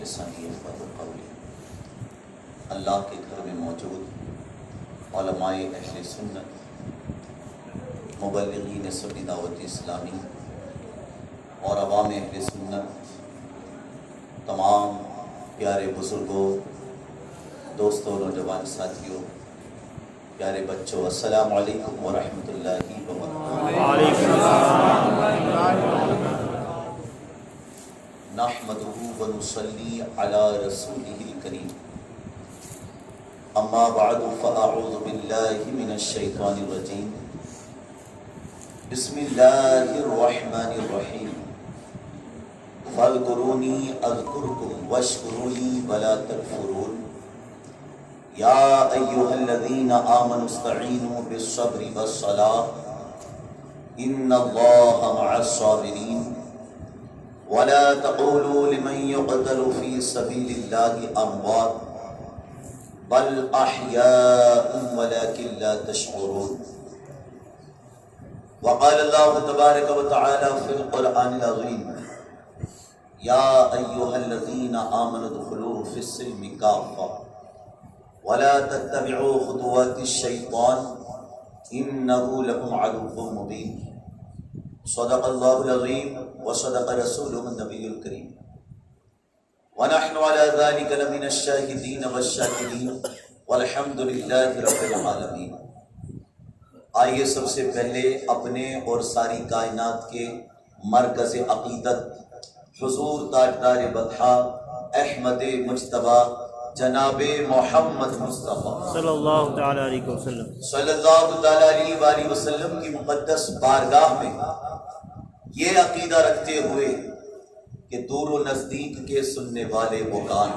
بلسانی یفقهوا قولی۔ اللہ کے گھر میں موجود علماء اہل سنت، مبلغین سنی دعوت اسلامی اور عوام اہل سنت، تمام پیارے بزرگوں، دوستوں، نوجوان ساتھیوں، پیارے بچوں، السلام علیکم ورحمۃ اللہ وبرکاتہ۔ نحمدہ ونصلی علی رسولہ الکریم، اما بعد فاعوذ باللہ من الشیطان الرجیم، بسم اللہ الرحمن الرحیم، فاذکرونی اذکرکم واشکروا لی ولا تکفرون، یا ایہا الذین آمنوا استعینوا بالصبر والصلاۃ ان اللہ مع الصابرین، ولا تقولوا لمن يقتل في سبيل الله اموات بل احياء ولكن لا تشعرون۔ وقال الله تبارك وتعالى في القرآن العظيم، يا أيها الذين آمنوا ادخلوا في السلم كافة ولا تتبعوا خطوات الشيطان إنه لكم عدو مبين۔ صدق الله العظيم وصدق رسوله النبي الكريم، ونحن على ذلك لمن الشاهدين والشاكرين والحمد لله رب العالمين۔ آئیے سب سے پہلے اپنے اور ساری کائنات کے مرکز عقیدت حضور تاجدار بطحا احمد مجتبی جناب محمد مصطفیٰ صلی اللہ تعالی علیہ وسلم کی مقدس بارگاہ میں یہ عقیدہ رکھتے ہوئے کہ دور و نزدیک کے سننے والے وہ کان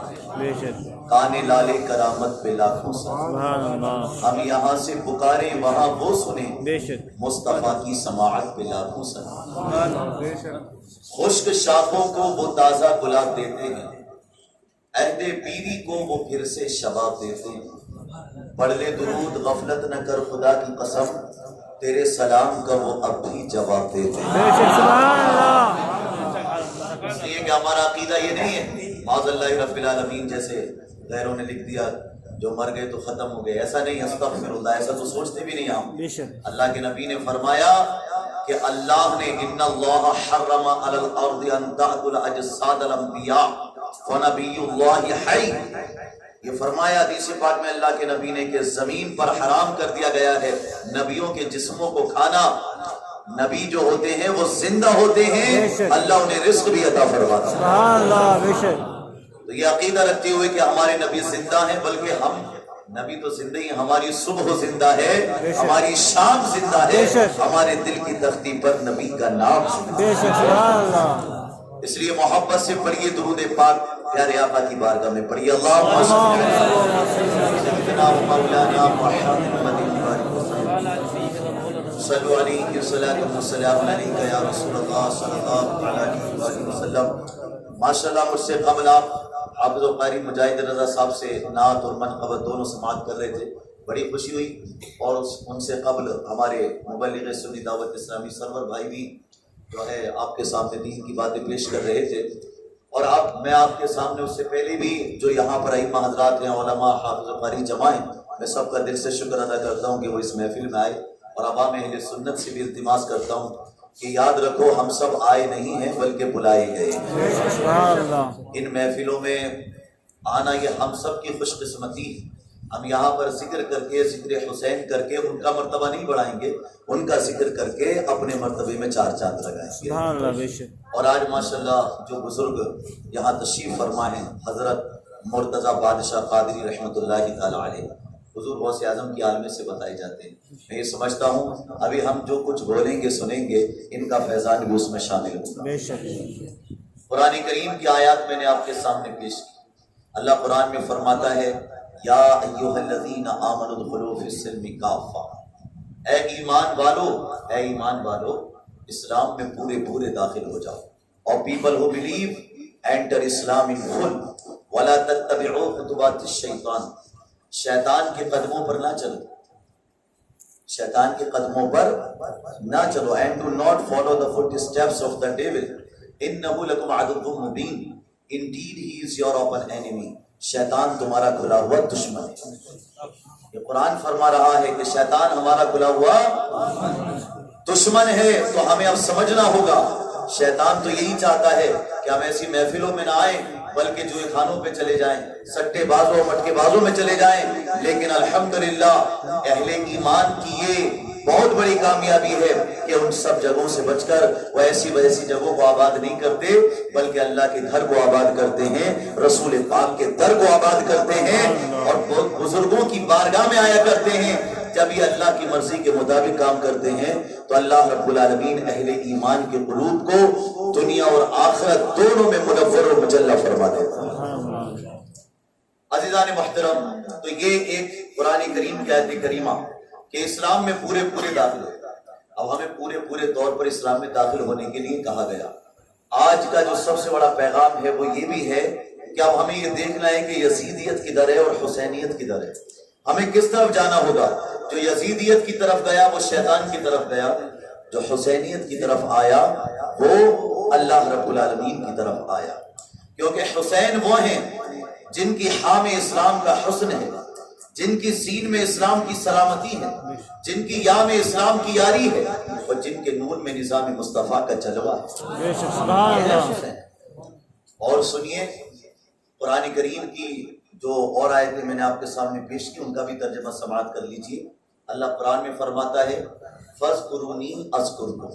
کانے لالے کرامت پہ لاکھوں سبحان اللہ، ہم یہاں سے پکاریں وہاں وہ سنیں مصطفیٰ کی سماعت پہ لاکھوں سبحان اللہ۔ خشک شاخوں کو وہ تازہ گلاب دیتے ہیں، عہد پیری کو وہ پھر سے شباب دیتے ہیں، پڑھ لے درود غفلت نہ کر خدا کی قسم، تیرے سلام کا وہ اب بھی جواب دیتے ہیں۔ اس لیے کہ ہمارا عقیدہ یہ نہیں ہے معاذ اللہ رب العالمین جیسے غیروں نے لکھ دیا جو مر گئے تو ختم ہو گئے، ایسا نہیں، استغفر اللہ، ایسا تو سوچتے بھی نہیں ہم۔ اللہ کے نبی نے فرمایا کہ اللہ نے ان اللہ حرم علی الارض ان تأکل اجساد الانبیاء ونبی اللہ حی، یہ فرمایا حدیث پاک میں اللہ کے نبی نے کہ زمین پر حرام کر دیا گیا ہے نبیوں کے جسموں کو کھانا۔ نبی جو ہوتے ہیں وہ زندہ ہوتے ہیں، اللہ انہیں رزق بھی عطا فرماتا ہے۔ تو یہ عقیدہ رکھتے ہوئے کہ ہمارے نبی زندہ ہیں، بلکہ ہم نبی تو زندہ ہی، ہماری صبح زندہ ہے، ہماری شام زندہ ہے، ہمارے دل کی تختی پر نبی کا نام زندہ ہے۔ اس لیے محبت سے پڑھیے درود پاک پیارے آقا کی بارگاہ میں پڑھیے، اللہم صلی سیدنا مولانا محمد صلو علیہ الصلاۃ والسلام علیک یا رسول اللہ صلی اللہ علیہ وسلم۔ ماشاءاللہ مجھ سے قبل آپ حافظ و قاری مجاہد رضا صاحب سے نعت اور منقبت دونوں سماعت کر رہے تھے، بڑی خوشی ہوئی، اور ان سے قبل ہمارے مبلغ سنی دعوت اسلامی سرور بھائی بھی جو ہے آپ کے سامنے دین کی باتیں پیش کر رہے تھے، اور میں آپ کے سامنے اس سے پہلے بھی جو یہاں پر ائمہ حضرات ہیں، علماء، حافظ و قاری جمع ہیں، میں سب کا دل سے شکر ادا کرتا ہوں کہ وہ اس محفل میں آئے، اور عوام اہل سنت سے بھی التماس کرتا ہوں کہ یاد رکھو ہم سب آئے نہیں ہیں بلکہ بلائے گئے ہیں۔ ان محفلوں میں آنا یہ ہم سب کی خوش قسمتی ہے۔ ہم یہاں پر ذکر کر کے، ذکر حسین کر کے ان کا مرتبہ نہیں بڑھائیں گے، ان کا ذکر کر کے اپنے مرتبے میں چار چاند لگائیں گے۔ اور آج ماشاءاللہ جو بزرگ یہاں تشریف فرما ہیں، حضرت مرتضیٰ بادشاہ قادری رحمۃ اللہ تعالی علیہ، حضور غوث اعظم کی عالمی سے بتائے جاتے ہیں۔ میں یہ سمجھتا ہوں ابھی ہم جو کچھ بولیں گے سنیں گے، ان کا فیضان بھی اس میں شامل ہوگا۔ قرآن کریم کی آیات میں نے آپ کے سامنے پیش کی۔ اللہ قرآن میں فرماتا ہے یا ایھا الذین آمنوا ادخلوا فی السلم کافہ، اے ایمان والو اسلام میں پورے داخل ہو جاؤ، اور پیپل ہو بلیو انٹر اسلام ان فل ولا تتبعوا خطوات الشیطان، شیطان کے قدموں پر نہ چلو، شیطان کے قدموں پر نہ چلو، and do not follow the footsteps of the devil انہ لکم عدو مبین، Indeed he is your open enemy. شیطان تمہارا کھلا ہوا دشمن ہے. یہ قرآن فرما رہا ہے کہ شیطان ہمارا کھلا ہوا دشمن ہے. تو ہمیں اب سمجھنا ہوگا شیطان تو یہی چاہتا ہے کہ ہم ایسی محفلوں میں نہ آئیں بلکہ جوئے خانوں پہ چلے جائیں, سٹے بازوں مٹکے بازوں میں چلے جائیں. لیکن الحمدللہ اہل ایمان کی یہ بہت بڑی کامیابی ہے کہ ان سب جگہوں سے بچ کر وہ ایسی ویسی جگہوں کو آباد نہیں کرتے بلکہ اللہ کے گھر کو آباد کرتے ہیں, رسول پاک کے در کو آباد کرتے ہیں اور بزرگوں کی بارگاہ میں آیا کرتے ہیں. جب یہ اللہ کی مرضی کے مطابق کام کرتے ہیں تو اللہ رب العالمین اہل ایمان کے قلوب کو دنیا اور آخرت دونوں میں منور و مجلہ فرما دیتا ہے. عزیزان محترم, تو یہ ایک قرآن کریم کی آیت کریمہ کہ اسلام میں پورے داخل ہو. اب ہمیں پورے طور پر اسلام میں داخل ہونے کے لیے کہا گیا. آج کا جو سب سے بڑا پیغام ہے وہ یہ بھی ہے کہ اب ہمیں یہ دیکھنا ہے کہ یزیدیت کدھر ہے اور حسینیت کدھر ہے. ہمیں کس طرف جانا ہوگا. جو یزیدیت کی طرف گیا وہ شیطان کی طرف گیا, جو حسینیت کی طرف آیا وہ اللہ رب العالمین کی طرف آیا. کیونکہ حسین وہ ہیں جن کی حام اسلام کا حسن ہے, جن کی سین میں اسلام کی سلامتی ہے, جن کی یا میں اسلام کی یاری ہے اور جن کے نور میں نظام مصطفیٰ کا جلوہ ہے. اور سنیے قرآن کریم کی جو اور آیتیں میں نے آپ کے سامنے پیش کی ان کا بھی ترجمہ سماعت کر لیجئے. اللہ قرآن میں فرماتا ہے فَاذْكُرُونِي أَذْكُرْكُمْ,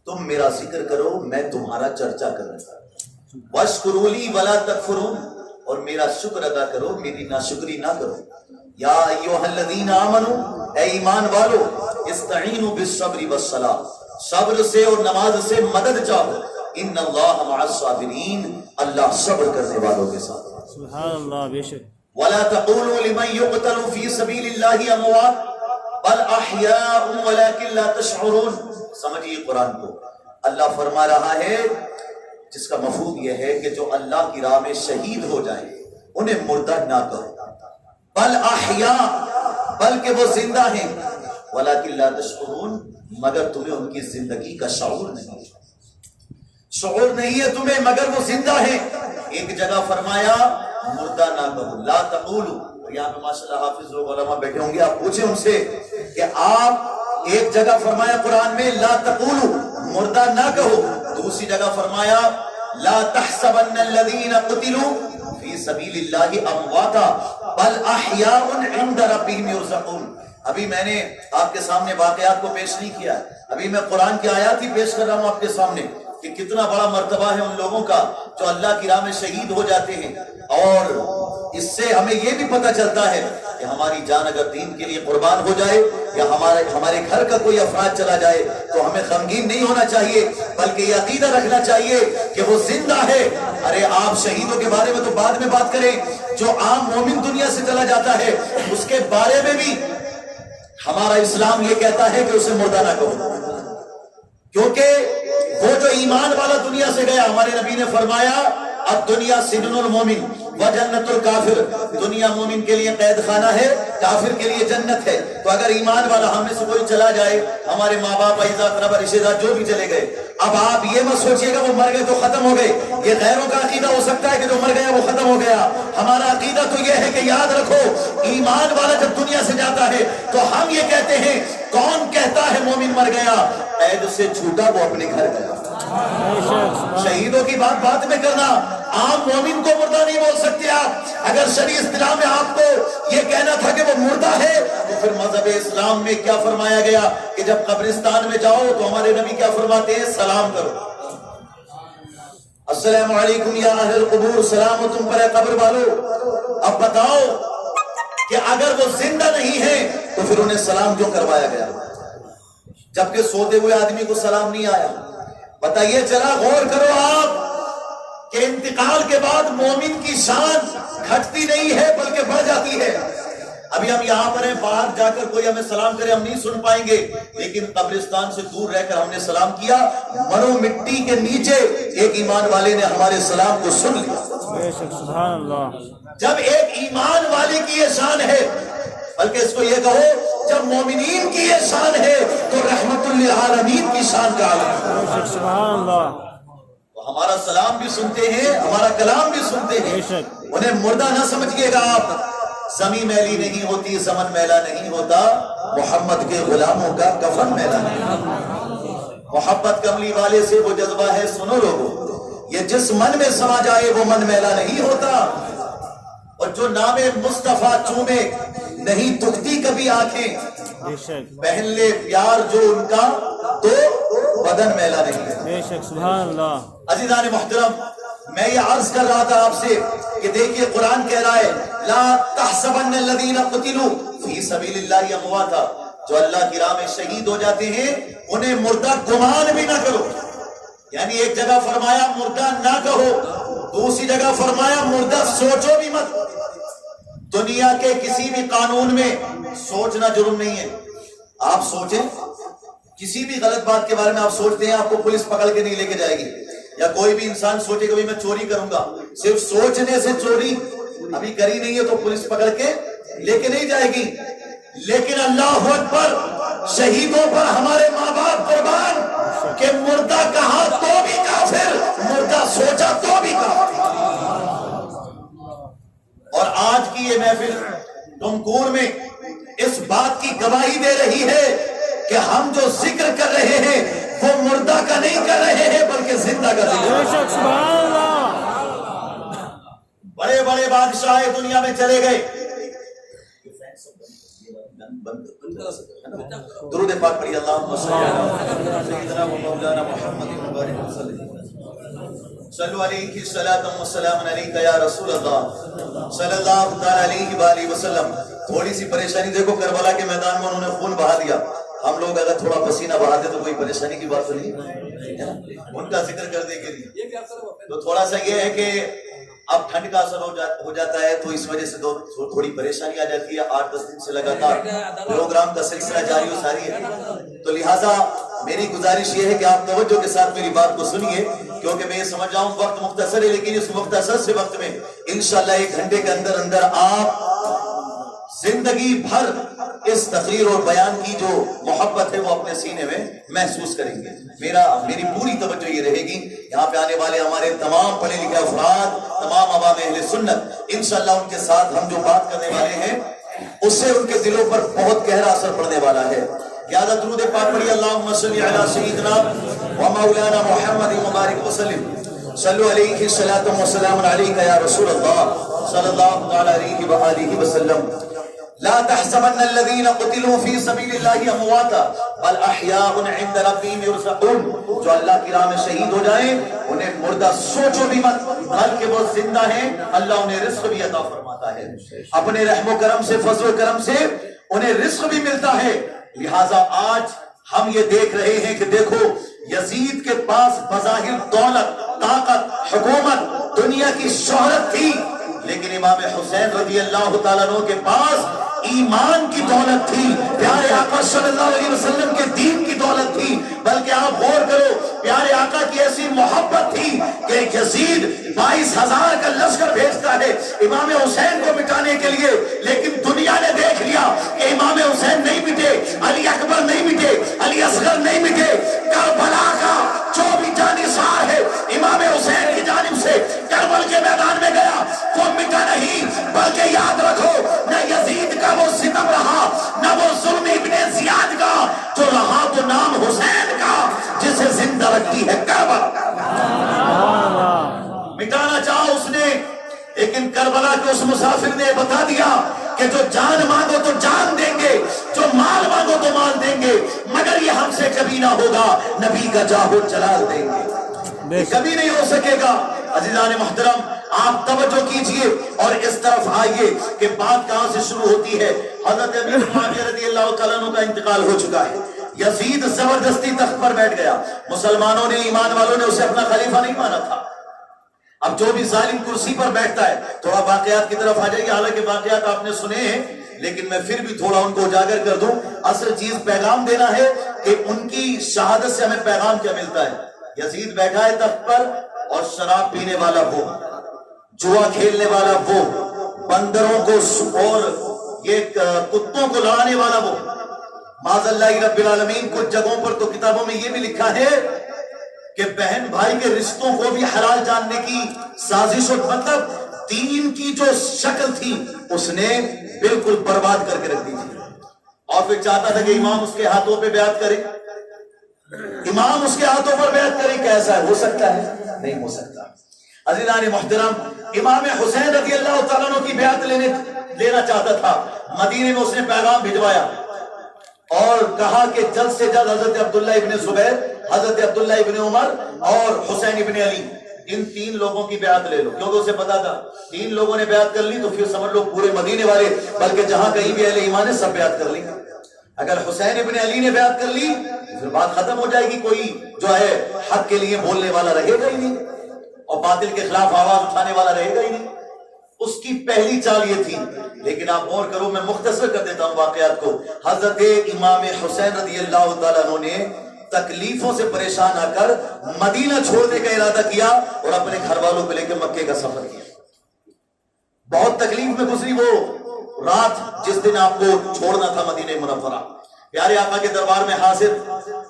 تم میرا ذکر کرو میں تمہارا چرچا کر رہا ہوں. وَاشْكُرُوا لِي وَلَا تَكْفُرُونَ, اور میرا شکر ادا کرو میری ناشکری نہ کرو. یا ایھا الذین آمنوا, اے ایمان والو, استعینوا بالصبر والصلاۃ, صبر سے اور نماز سے مدد چاہو. ان اللہ مع الصابرین, اللہ صبر کرنے والوں کے ساتھ. سبحان اللہ. بے شک. ولا تقولوا لمن يقتل في سبيل الله اموات بل احیاء ولكن لا تشعرون. سمجھیے قرآن کو. اللہ فرما رہا ہے جس کا مفہوم یہ ہے کہ جو اللہ کی راہ میں شہید ہو جائیں انہیں مردہ نہ کہو. بل احیاء, بلکہ وہ زندہ ہیں. ولكن لا تشعرون, مگر تمہیں ان کی زندگی کا شعور نہیں ہے. شعور نہیں ہے تمہیں مگر وہ زندہ ہیں. ایک جگہ فرمایا مردہ نہ کہو, لا تقولوا. یہاں پہ ماشاءاللہ حافظ لوگ علماء بیٹھے ہوں گے, آپ پوچھیں ان سے کہ آپ ایک جگہ فرمایا قرآن میں لا تقولوا, مردہ نہ کہو. دوسری جگہ فرمایا لا تحسبن الذین قتلوا فی سبیل اللہ امواتا بل احیاء عند ربهم یرزقون. ابھی میں نے آپ کے سامنے واقعات کو پیش نہیں کیا, ابھی میں قرآن کی آیات ہی پیش کر رہا ہوں آپ کے سامنے کہ کتنا بڑا مرتبہ ہے ان لوگوں کا جو اللہ کی راہ میں شہید ہو جاتے ہیں. اور اس سے ہمیں یہ بھی پتہ چلتا ہے کہ ہماری جان اگر دین کے لیے قربان ہو جائے یا ہمارے گھر کا کوئی افراد چلا جائے تو ہمیں غمگین نہیں ہونا چاہیے بلکہ یہ عقیدہ رکھنا چاہیے کہ وہ زندہ ہے. ارے آپ شہیدوں کے بارے میں تو بعد میں بات کریں, جو عام مومن دنیا سے چلا جاتا ہے اس کے بارے میں بھی ہمارا اسلام یہ کہتا ہے کہ اسے مردہ نہ کہو, کیونکہ وہ جو ایمان والا دنیا سے گیا, ہمارے نبی نے فرمایا الدنیا سجن المومن و جنت الکافر, دنیا مومن کے لیے قید خانہ ہے, کافر کے لیے جنت ہے. تو اگر ایمان والا ہم میں سے کوئی چلا جائے, ہمارے ماں باپ اعزا اقربا رشتہ دار جو بھی چلے گئے, اب آپ یہ مت سوچئے گا وہ مر گئے تو ختم ہو گئے. یہ غیروں کا عقیدہ ہو سکتا ہے کہ جو مر گیا وہ ختم ہو گیا. ہمارا عقیدہ تو یہ ہے کہ یاد رکھو ایمان والا جب دنیا سے جاتا ہے تو ہم یہ کہتے ہیں, کون کہتا ہے مومن مر گیا, قید سے چھوٹا وہ اپنے گھر گیا. شہیدوں کی بات میں کرنا, عام مومن کو مردہ نہیں بول سکتے آپ. اگر شرعی اصطلاح میں آپ کو یہ کہنا تھا کہ وہ مردہ ہے تو پھر مذہب اسلام میں کیا فرمایا گیا کہ جب قبرستان میں جاؤ تو ہمارے نبی کیا فرماتے ہیں, سلام کرو. السلام علیکم یا اہل القبور, سلام ہو تم پر اے قبر والو. اب بتاؤ کہ اگر وہ زندہ نہیں ہے تو پھر انہیں سلام کیوں کروایا گیا جبکہ سوتے ہوئے آدمی کو سلام نہیں آیا؟ بتائیے ذرا غور کرو آپ کہ انتقال کے بعد مومن کی شان گھٹتی نہیں ہے بلکہ بڑھ جاتی ہے. ابھی ہم یہاں پر ہیں, باہر جا کر کوئی ہمیں سلام کرے ہم نہیں سن پائیں گے, لیکن قبرستان سے دور رہ کر ہم نے سلام کیا, مرو مٹی کے نیچے ایک ایمان والے نے ہمارے سلام کو سن لیا. سبحان اللہ. جب ایک ایمان والے کی یہ شان ہے, بلکہ اس کو یہ کہو جب مومنین کی یہ شان ہے تو رحمت للعالمین کی شان کا عالم. سبحان اللہ. ہمارا سلام بھی سنتے ہیں, ہمارا کلام بھی بے شک انہیں مردہ نہ سمجھیے گا آپ. زمین میلی نہیں ہوتی، زمن میلا نہیں ہوتا، محمد کے غلاموں کا کفن میلا نہیں ہوتا. محبت کملی والے سے وہ جذبہ ہے، سنو لوگو، یہ جس من میں سما جائے وہ من میلا نہیں ہوتا. اور جو نام مصطفیٰ چومے نہیں دکھتی کبھی آنکھیں، بے شک پہن لے پیار جو ان کا تو بدن میلا نہیں ہے. بے شک سبحان اللہ. عزیزان محترم، میں یہ عرض کر رہا تھا آپ سے کہ دیکھیے قرآن کہہ رہا ہے لا تحسبن الذین قتلوا فی سبیل اللہ امواتا، جو اللہ کی راہ میں شہید ہو جاتے ہیں انہیں مردہ گمان بھی نہ کرو. یعنی ایک جگہ فرمایا مردہ نہ کہو، دوسری جگہ فرمایا مردہ سوچو بھی مت. دنیا کے کسی بھی قانون میں سوچنا جرم نہیں ہے. آپ سوچیں، کسی بھی غلط بات کے بارے میں آپ سوچتے ہیں آپ کو پولیس پکڑ کے نہیں لے کے جائے گی. یا کوئی بھی انسان سوچے کہ میں چوری کروں گا، صرف سوچنے سے چوری ابھی کری نہیں ہے تو پولیس پکڑ کے لے کے نہیں جائے گی. لیکن اللہ اکبر، شہیدوں پر ہمارے ماں باپ قربان کہ مردہ کہا تو بھی کافر، مردہ سوچا تو بھی کافر. اور آج کی یہ محفل تمکور میں اس بات کی گواہی دے رہی ہے کہ ہم جو ذکر کر رہے ہیں وہ مردہ کا نہیں کر رہے ہیں بلکہ زندہ کا ذکر. بے شک سبحان اللہ. بڑے بڑے بادشاہ دنیا میں چلے گئے. درود پاک پڑھی اللہم صلی علی سیدنا و مولانا محمد مبارک وسلم. صلو علیہ الصلاۃ والسلام علیک یا رسول اللہ صلی اللہ تعالی علیہ وآلہ وسلم. تھوڑی سی پریشانی دیکھو، کربلا کے میدان میں انہوں نے خون بہا دیا. ہم لوگ اگر تھوڑا پسینہ بہاتے تو کوئی پریشانی کی بات تو نہیں، ان کا ذکر کرنے کے لیے تو تھوڑا سا یہ ہے کہ اب ٹھنڈ کا اثر ہو جاتا ہے تو اس وجہ سے تھوڑی پریشانی آ جاتی ہے. 8-10 دن سے لگاتار پروگرام کا سلسلہ جاری و ساری ہے. تو لہٰذا میری گزارش یہ ہے کہ آپ توجہ کے ساتھ میری بات کو سنیے، کیونکہ میں یہ سمجھ رہا ہوں وقت مختصر ہے، لیکن اس مختصر سے وقت میں انشاءاللہ 1 گھنٹے کے اندر اندر آپ زندگی بھر اس تقریر اور بیان کی جو محبت ہے وہ اپنے سینے میں محسوس کریں گے. میری پوری توجہ یہ رہے گی یہاں پہ آنے والے ہمارے تمام پڑھے لکھے افراد، تمام عوام اہل سنت، انشاءاللہ ان کے ساتھ ہم جو بات کرنے والے ہیں اس سے ان کے دلوں پر بہت گہرا اثر پڑنے والا ہے. لہذا درود پاک پڑھی اللہم صلی علی سیدنا و مولانا محمد مبارک وسلم. صلو علیہ الصلاۃ والسلام علیک یا رسول اللہ صلی اللہ تعالی علیہ وآلہ وسلم. لا تحسبن الذين قتلوا في سبيل الله امواتا بل احياء عند ربهم يرزقون. جو اللہ کی راہ میں شہید ہو جائیں انہیں مردہ سوچو بھی مت، بلکہ وہ زندہ ہیں، اللہ انہیں رزق بھی عطا فرماتا ہے. اپنے رحم و کرم سے، فضل و کرم سے انہیں رزق بھی ملتا ہے. لہٰذا آج ہم یہ دیکھ رہے ہیں کہ دیکھو یزید کے پاس بظاہر دولت، طاقت، حکومت، دنیا کی شہرت تھی، لیکن امام حسین رضی اللہ تعالیٰ عنہ کے پاس ایمان کی دولت تھی، پیارے آقا صلی اللہ علیہ وسلم کے دین کی دولت تھی. بلکہ آپ غور کرو، پیارے آقا کی ایسی محبت تھی کہ یزید 22,000 کا لشکر بھیجتا ہے امام حسین کو مٹانے کے لیے، لیکن دنیا نے دیکھ لیا کہ امام حسین نہیں مٹے، علی اکبر نہیں مٹے، علی اصغر نہیں مٹے. کربلا کا جو بھی جانثار ہے امام حسین کی جانب سے کربل کے میدان میں گیا، وہ مٹا نہیں، بلکہ یاد رکھو نہ یزید کا وہ ستم رہا، نہ وہ ظلم ابن زیاد کا، جو رہا تو نام حسین کا جسے زندہ رکھتی ہے کربلا. مٹانا چاہا اس نے، لیکن کربلا کے اس مسافر نے بتا دیا کہ جو جان مانگو تو جان دیں گے، جو مال مانگو تو مال دیں گے، مگر یہ ہم سے کبھی نہ ہوگا، نبی کا جاہ و جلال دیں گے، کبھی نہیں ہو سکے گا. عزیزان محترم آپ توجہ کیجئے اور اس طرف آئیے کہ بات کہاں سے شروع ہوتی ہے. حضرت امیر معاویہ رضی اللہ تعالیٰ عنہ کا انتقال ہو چکا ہے. یزید زبردستی تخت پر بیٹھ گیا. مسلمانوں نے، ایمان والوں نے اسے اپنا خلیفہ نہیں مانا تھا. اب جو بھی ظالم کرسی پر بیٹھتا ہے، تھوڑا واقعات کی طرف آ جائیے، حالانکہ واقعات آپ نے سنے ہیں لیکن میں پھر بھی تھوڑا ان کو اجاگر کر دوں. اصل چیز پیغام دینا ہے کہ ان کی شہادت سے ہمیں پیغام کیا ملتا ہے. یزید بیٹھا ہے تخت پر اور شراب پینے والا وہ، جوا کھیلنے والا وہ، بندروں کو اور یہ کتوں کو لڑانے والا وہ. معاذ اللہ رب العالمین. کچھ جگہوں پر تو کتابوں میں یہ بھی لکھا ہے کہ بہن بھائی کے رشتوں کو بھی حلال جاننے کی سازش، اور مطلب دین کی جو شکل تھی اس نے بالکل برباد کر کے رکھ دی تھی، اور پھر چاہتا تھا کہ امام اس کے ہاتھوں پہ بیعت کرے، امام اس کے ہاتھوں پر بیعت کرے. کیسا ہو سکتا ہے؟ نہیں ہو سکتا. عزیزان محترم، امام حسین رضی اللہ تعالیٰ عنہ کی بیعت لینا چاہتا تھا. مدینے میں اس نے پیغام بھجوایا اور کہا کہ جلد سے جلد حضرت عبداللہ ابن زبیر، حضرت عبداللہ ابن عمر اور حسین ابن علی، ان 3 لوگوں کی بیعت لے لو. کیونکہ اسے پتا تھا 3 لوگوں نے بیعت کر لی تو پھر سمجھ لو پورے مدینے والے، بلکہ جہاں کہیں بھی اہل ایمان ہے سب بیعت کر لیں گے. اگر حسین ابن علی نے بیعت کر لی پھر بات ختم ہو جائے گی، کوئی جو ہے حق کے لیے بولنے والا رہے گا ہی نہیں اور باطل کے خلاف آواز اٹھانے والا رہے گا ہی نہیں. اس کی پہلی چال یہ تھی. لیکن آپ غور کرو، میں مختصر کر دیتا ہوں واقعات کو. حضرت امام حسین رضی اللہ تعالیٰ عنہ نے تکلیفوں سے پریشان آ کر مدینہ چھوڑنے کا ارادہ کیا اور اپنے گھر والوں کو لے کے مکے کا سفر کیا. بہت تکلیف میں گزری وہ رات جس دن آپ کو چھوڑنا تھا مدینہ منورہ. پیارے آقا کے دربار میں حاضر،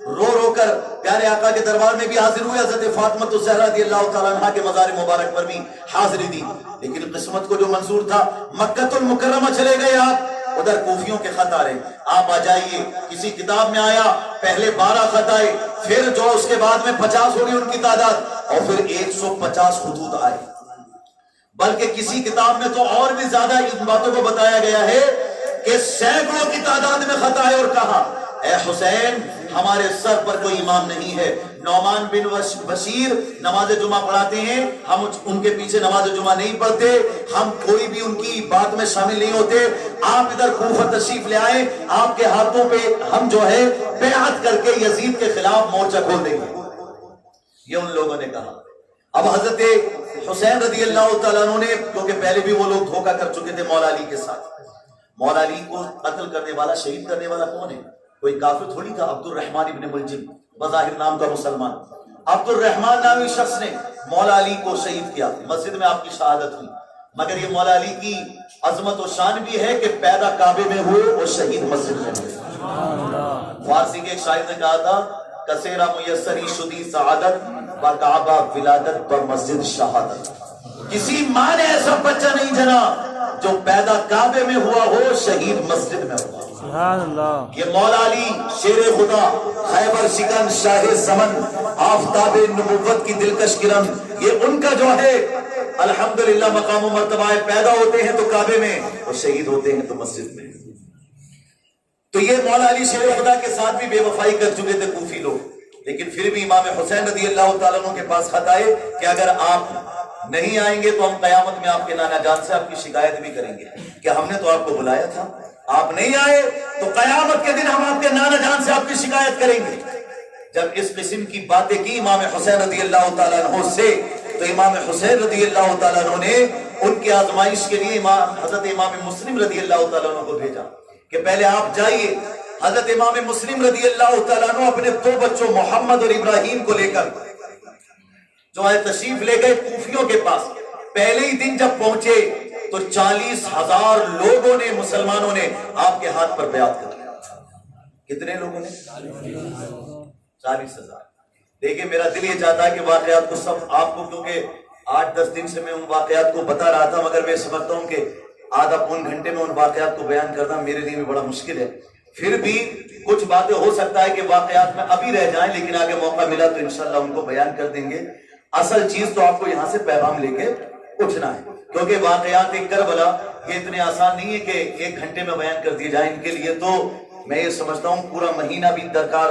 رو رو کر پیارے آقا کے دربار میں بھی حاضر ہوئے. حضرت فاطمہ الزہرا رضی اللہ تعالیٰ عنہ کے مزار مبارک پر بھی حاضری دی. لیکن قسمت کو جو منظور تھا، مکہ المکرمہ چلے گئے آپ، ادھر کوفیوں کے خط آ رہے ہیں، آپ آ جائیے. کسی کتاب میں آیا پہلے 12 خط آئے، پھر جو اس کے بعد میں 50 ہو گئی ان کی تعداد، اور پھر 150 خطوط آئے. بلکہ کسی کتاب میں تو اور بھی زیادہ ان باتوں کو بتایا گیا ہے کہ سینکڑوں کی تعداد میں خط آئے اور کہا اے حسین ہمارے سر پر کوئی امام نہیں ہے. نعمان بن بشیر نماز جمعہ پڑھاتے ہیں، ہم ان کے پیچھے نماز جمعہ نہیں پڑھتے، ہم کوئی بھی ان کی بات میں شامل نہیں ہوتے. آپ ادھر کوفہ تشریف لے آئیں، آپ کے ہاتھوں پہ ہم جو ہے بیعت کر کے یزید کے خلاف مورچہ کھول دیں گے. یہ ان لوگوں نے کہا. اب حضرت حسین رضی اللہ تعالیٰ عنہ نے، کیونکہ پہلے بھی وہ لوگ دھوکہ کر چکے تھے مولا علی کے ساتھ. مولا علی کو قتل کرنے والا، شہید کرنے والا کون ہے؟ کوئی کافر تھوڑی تھا. عبد الرحمن ابن ملجم، بظاہر نام کا مسلمان، عبد الرحمن نامی شخص نے مولا علی کو شہید کیا. مسجد میں آپ کی شہادت ہوئی. مگر یہ مولا علی کی عظمت و شان بھی ہے کہ پیدا کعبے میں ہوئے اور شہید مسجد میں ہوئے. فارسی کے ایک شاعر نے کہا تھا کثیرہ میسری شدی سعادت با کعبہ ولادت با مسجد شہادت. کسی ماں نے ایسا بچہ نہیں جنا جو پیدا کعبے میں ہوا ہو، شہید مسجد میں ہوا. سبحان اللہ. یہ مولا علی شیر خدا، خیبر شکن، شاہ زمن، آفتاب نبوت کی دلکش کرن، یہ ان کا جو ہے الحمدللہ مقام و مرتبہ ہے. پیدا ہوتے ہیں تو کعبے میں اور شہید ہوتے ہیں تو مسجد میں. تو یہ مولا علی شیر خدا کے ساتھ بھی بے وفائی کر چکے تھے کوفی لوگ. لیکن پھر بھی امام حسین رضی اللہ تعالیٰ عنہ کے پاس خط آئے کہ اگر آپ نہیں آئیں گے تو ہم قیامت میں آپ کے نانا جان سے آپ کی شکایت بھی کریں گے کہ ہم نے تو آپ کو بلایا تھا، آپ نہیں آئے تو قیامت کے دن ہم آپ کے نانا جان سے آپ کی شکایت کریں گے. جب اس قسم کی باتیں کی امام حسین رضی اللہ تعالیٰ عنہ سے، تو امام حسین رضی اللہ تعالیٰ عنہ نے ان کی آزمائش کے لیے حضرت امام مسلم رضی اللہ تعالیٰ عنہ کو بھیجا کہ پہلے آپ جائیے. حضرت امام مسلم رضی اللہ تعالیٰ عنہ اپنے 2 بچوں محمد اور ابراہیم کو لے کر جو ہے تشریف لے گئے کوفیوں کے پاس. پہلے ہی دن جب پہنچے تو 40,000 لوگوں نے، مسلمانوں نے آپ کے ہاتھ پر بیعت کر لیا. کتنے لوگوں نے؟ 40,000. دیکھیں میرا دل یہ چاہتا ہے کہ واقعات کو سب آپ کو، کیونکہ 8-10 دن سے میں ان واقعات کو بتا رہا تھا، مگر میں سمجھتا ہوں کہ آدھا پون گھنٹے میں ان واقعات کو بیان کرنا میرے لیے بھی بڑا مشکل ہے. پھر بھی کچھ باتیں ہو سکتا ہے کہ واقعات میں ابھی رہ جائیں، لیکن آگے موقع ملا تو انشاءاللہ ان کو بیان کر دیں گے. اصل چیز تو آپ کو یہاں سے پیغام لے کے اٹھنا ہے، کیونکہ واقعات کربلا یہ اتنے آسان نہیں ہے کہ 1 گھنٹے میں بیان کر دیے جائیں. ان کے لیے تو میں یہ سمجھتا ہوں پورا مہینہ بھی درکار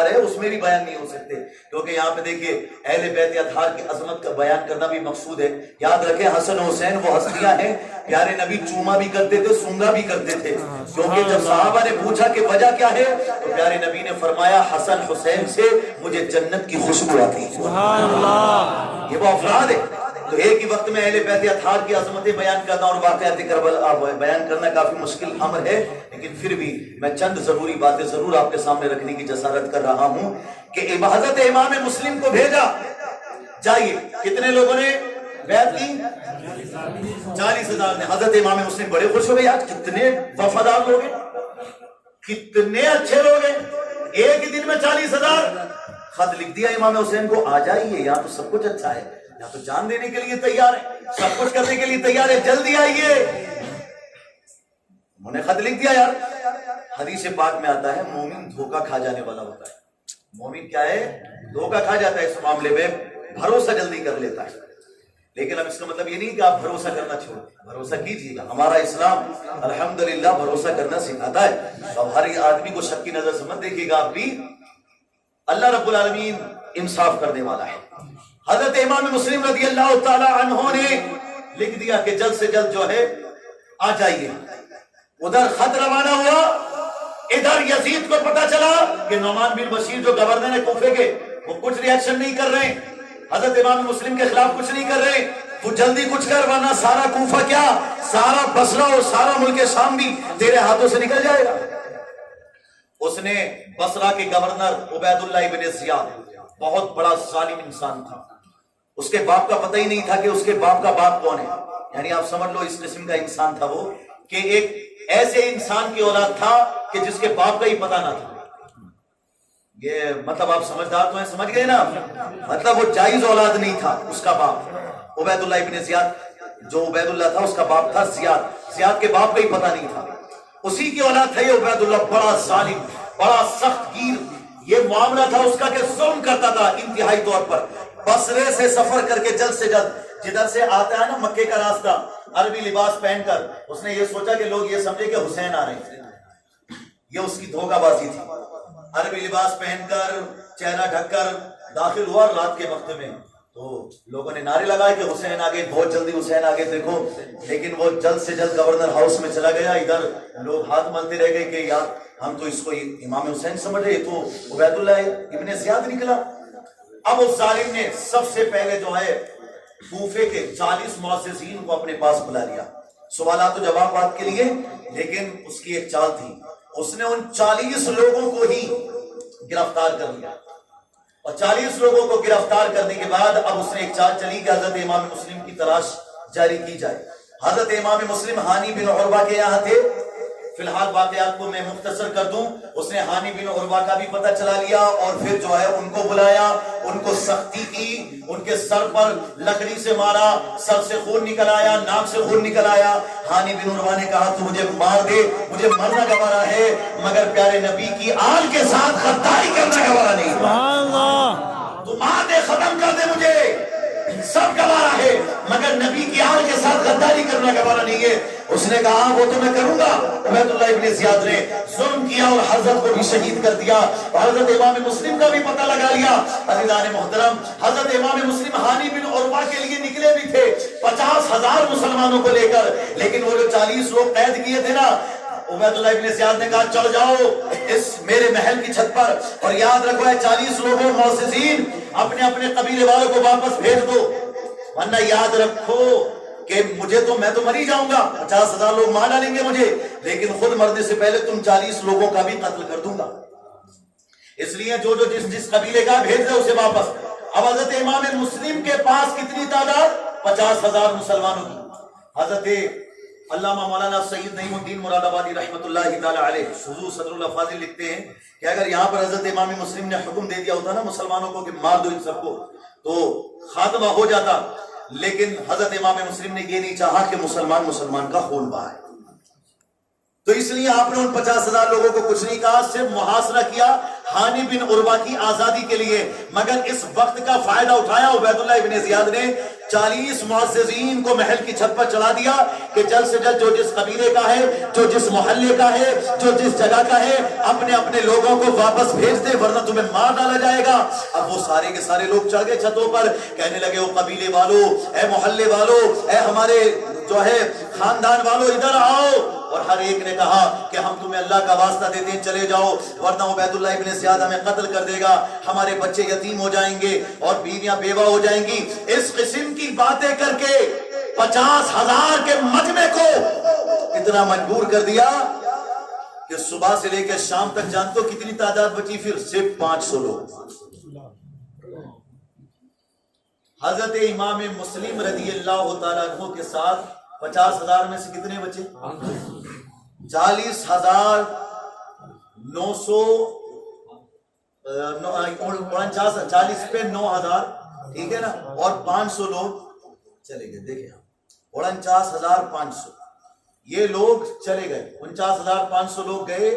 ہے، اس میں بھی بیان نہیں ہو سکتے. کیونکہ یہاں پہ دیکھیے اہل بیت اطہار کی عظمت کا بیان کرنا بھی مقصود ہے. یاد رکھیں حسن حسین وہ ہستیاں ہیں، پیارے نبی چوما بھی کرتے تھے، سونگا بھی کرتے تھے. کیونکہ جب صحابہ نے پوچھا کہ وجہ کیا ہے تو پیارے نبی نے فرمایا حسن حسین سے مجھے جنت کی خوشبو آتی ہے. سبحان اللہ. یہ وہ افراد ہے. تو ایک ہی وقت میں اہل بیت اطہار کی عظمتیں بیان کرنا اور واقعات کربلا بیان کرنا کافی مشکل امر ہے، لیکن پھر بھی میں چند ضروری باتیں ضرور آپ کے سامنے رکھنے کی جسارت کر رہا ہوں کہ حضرت امام مسلم کو بھیجا. جائیے. کتنے لوگوں نے بیعت کی؟ 40,000 نے. حضرت امام مسلم بڑے خوش ہو گئے، آج کتنے وفادار لوگ ہیں، کتنے اچھے لوگ ہیں. ایک ہی دن میں 40,000. خط لکھ دیا امام حسین کو، آ جائیے، یہاں تو سب کچھ اچھا ہے، یا تو جان دینے کے لیے تیار ہے، سب کچھ کرنے کے لیے تیار ہے، جلدی آئیے. انہوں نے خط لکھ دیا یار. حدیث پاک میں آتا ہے مومن دھوکہ کھا جانے والا ہوتا ہے. مومن کیا ہے؟ دھوکہ کھا جاتا ہے اس معاملے میں، بھروسہ جلدی کر لیتا ہے. لیکن اب اس کا مطلب یہ نہیں کہ آپ بھروسہ کرنا چھوڑیں، بھروسہ کیجیے گا. ہمارا اسلام الحمدللہ بھروسہ کرنا سکھاتا ہے. اب ہر آدمی کو شک کی نظر سے مت دیکھیے گا. آپ بھی اللہ رب العالمین انصاف کرنے والا ہے. حضرت امام مسلم رضی اللہ تعالی عنہ نے لکھ دیا کہ جلد سے جلد جو ہے آ جائیے. ادھر خط روانہ ہوا، ادھر یزید کو پتا چلا کہ نعمان بن بشیر جو گورنر ہے کوفے کے، وہ کچھ ری ایکشن نہیں کر رہے، حضرت امام مسلم کے خلاف کچھ نہیں کر رہے. تو جلدی کچھ کر ورنہ سارا کوفہ کیا سارا بصرہ اور سارا ملک شام بھی تیرے ہاتھوں سے نکل جائے گا. اس نے بصرہ کے گورنر عبید اللہ ابن زیاد، بہت بڑا ظالم انسان تھا. اس کے باپ کا پتہ ہی نہیں تھا کہ اس کے باپ کا باپ کون ہے. یعنی آپ سمجھ لو اس قسم کا انسان تھا وہ کہ ایک ایسے انسان کی اولاد تھا کہ جس کے باپ کا ہی پتہ نہ تھا. یہ مطلب آپ سمجھدار تو ہیں، سمجھ گئے نا. مطلب وہ جائز اولاد نہیں تھا. اس کا باپ عبید اللہ ابن زیاد، جو عبید اللہ تھا اس کا باپ تھا زیاد. زیاد کے باپ کا ہی پتہ نہیں تھا. اسی کی اولاد تھا یہ عبید اللہ، بڑا ظالم، بڑا سخت گیر. یہ معاملہ تھا اس کا کہ ظلم کرتا تھا انتہائی طور پر. بصرے سے سفر کر کے جلد سے جلد جدھر سے آتا ہے نا مکے کا راستہ، عربی لباس پہن کر اس نے یہ سوچا کہ لوگ یہ سمجھے کہ حسین آ رہے ہیں. یہ اس کی دھوکہ بازی تھی. عربی لباس پہن کر چہرہ ڈھک کر داخل ہوا رات کے وقت میں، تو لوگوں نے نعرے لگائے کہ حسین آگے، بہت جلدی حسین آگے دیکھو. لیکن وہ جلد سے جلد گورنر ہاؤس میں چلا گیا. ادھر لوگ ہاتھ ملتے رہ گئے کہ یار ہم تو اس کو امام حسین سمجھ رہے، تو عبید اللہ ابن زیاد نکلا. اب اس ظالم نے سب سے پہلے جو ہے کوفے کے 40 معززین کو اپنے پاس بلا لیا سوالات و جوابات کے لیے. لیکن اس کی ایک چال تھی، اس نے ان 40 لوگوں کو ہی گرفتار کر لیا. اور 40 لوگوں کو گرفتار کرنے کے بعد اب اس نے ایک چال چلی کہ حضرت امام مسلم کی تلاش جاری کی جائے. حضرت امام مسلم ہانی بن عروہ کے یہاں تھے. فی الحال واقعات کو میں مختصر کر دوں. اس نے ہانی بن عروہ کا بھی پتہ چلا لیا اور پھر جو ہے ان کو بلایا، ان کو سختی کی، ان کے سر پر لکڑی سے مارا، سر سے خون نکل آیا، ناک سے خون نکل آیا. ہانی بن عروہ نے کہا تو مجھے مار دے، مجھے مرنا گوارا ہے، مگر پیارے نبی کی آل کے ساتھ غداری کرنا گوارا نہیں. سبحان اللہ. تو مار دے، ختم کر دے، مجھے سب گوارا ہے مگر نبی کی آل کے ساتھ غداری کرنا گوارا نہیں ہے. اس نے کہا وہ تو میں کروں گا. عبید اللہ ابن زیاد نے ظلم کیا اور حضرت کو بھی شہید کر دیا. حضرت امام مسلم کا بھی پتہ لگا لیا. عزیزان محترم، حضرت امام مسلم ہانی بن عروہ کے لیے نکلے بھی تھے 50,000 مسلمانوں کو لے کر. لیکن وہ جو 40 لوگ قید کیے تھے نا، عبید اللہ ابن زیاد نے کہا چل جاؤ اس میرے محل کی چھت پر، اور یاد رکھو 40 لوگوں معززین اپنے اپنے قبیلے والوں کو واپس بھیج دو، ورنہ یاد رکھو کہ مجھے تو میں تو مر ہی جاؤں گا. 50,000 لوگ مار ڈالیں گے مجھے، لیکن خود مرنے سے پہلے تم 40 لوگوں کا بھی قتل کر دوں گا. اس لیے جو جس قبیلے کا بھیج دے اسے واپس. اب حضرت امام مسلم کے پاس کتنی تعداد؟ 50,000 مسلمانوں کی. حضرت علامہ مولانا سید نعیم الدین مراد آبادی رحمۃ اللہ تعالی علیہ حضور صدر اللہ فاضل لکھتے ہیں کہ اگر یہاں پر حضرت امام مسلم نے حکم دے دیا ہوتا نا مسلمانوں کو کہ مار دو ان سب کو، تو خاتمہ ہو جاتا. لیکن حضرت امام مسلم نے یہ نہیں چاہا کہ مسلمان کا خون بہائے. تو اس لیے آپ نے ان 50,000 لوگوں کو کچھ نہیں کہا، صرف محاصرہ کیا ہانی بن عروہ کی آزادی کے لیے. مگر اس وقت کا فائدہ اٹھایا عبید اللہ ابن زیاد نے. 40 معززین کو محل کی چھت پر چڑھا دیا کہ جلد سے جلد جو جس قبیلے کا ہے، جو جس محلے کا ہے، جو جس جگہ کا ہے، اپنے اپنے لوگوں کو واپس بھیج دے ورنہ تمہیں مار ڈالا جائے گا. اب وہ سارے کے سارے لوگ چڑھ گئے چھتوں پر، کہنے لگے وہ قبیلے والوں، اے محلے والوں، اے ہمارے جو ہے خاندان والوں ادھر آؤ. اور ہر ایک نے کہا کہ ہم تمہیں اللہ کا واسطہ دیتے ہیں چلے جاؤ ورنہ عبید اللہ ابن زیاد ہمیں قتل کر دے گا، ہمارے بچے یتیم ہو جائیں گے اور بیویاں بیوہ ہو جائیں گی. اس قسم کی باتیں کر کے 50,000 کے مجمع کو اتنا مجبور کر دیا کہ صبح سے لے کے شام تک جانتے ہو کتنی تعداد بچی؟ پھر صرف 500 لوگ. حضرت امام مسلم رضی اللہ تعالیٰ عنہ کے ساتھ 50,000 میں سے کتنے بچے؟ 40,949 40 پہ 9,000 ٹھیک ہے نا, اور 500 لوگ چلے گئے. دیکھیں 49,500 یہ لوگ چلے گئے, 49,500 لوگ گئے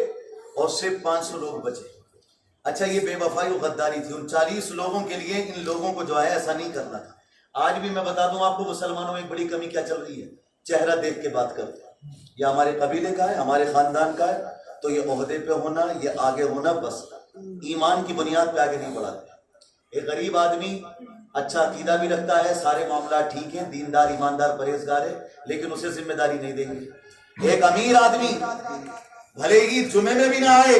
اور صرف 500 لوگ بچے. اچھا یہ بے وفائی و غداری تھی. ان 40 لوگوں کے لیے ان لوگوں کو جو ہے ایسا نہیں کرنا تھا. آج بھی میں بتا دوں آپ کو مسلمانوں میں ایک بڑی کمی کیا چل رہی ہے, چہرہ دیکھ کے بات کرتے ہیں. یہ ہمارے قبیلے کا ہے, ہمارے خاندان کا ہے, تو یہ عہدے پہ ہونا, یہ آگے ہونا, بس ایمان کی بنیاد پہ آگے نہیں بڑھاتے. ایک غریب آدمی اچھا عقیدہ بھی رکھتا ہے, سارے معاملات ٹھیک ہیں, دیندار ایماندار پرہیزگار ہے, لیکن اسے ذمہ داری نہیں دیں گے. ایک امیر آدمی بھلے ہی جمعے میں بھی نہ آئے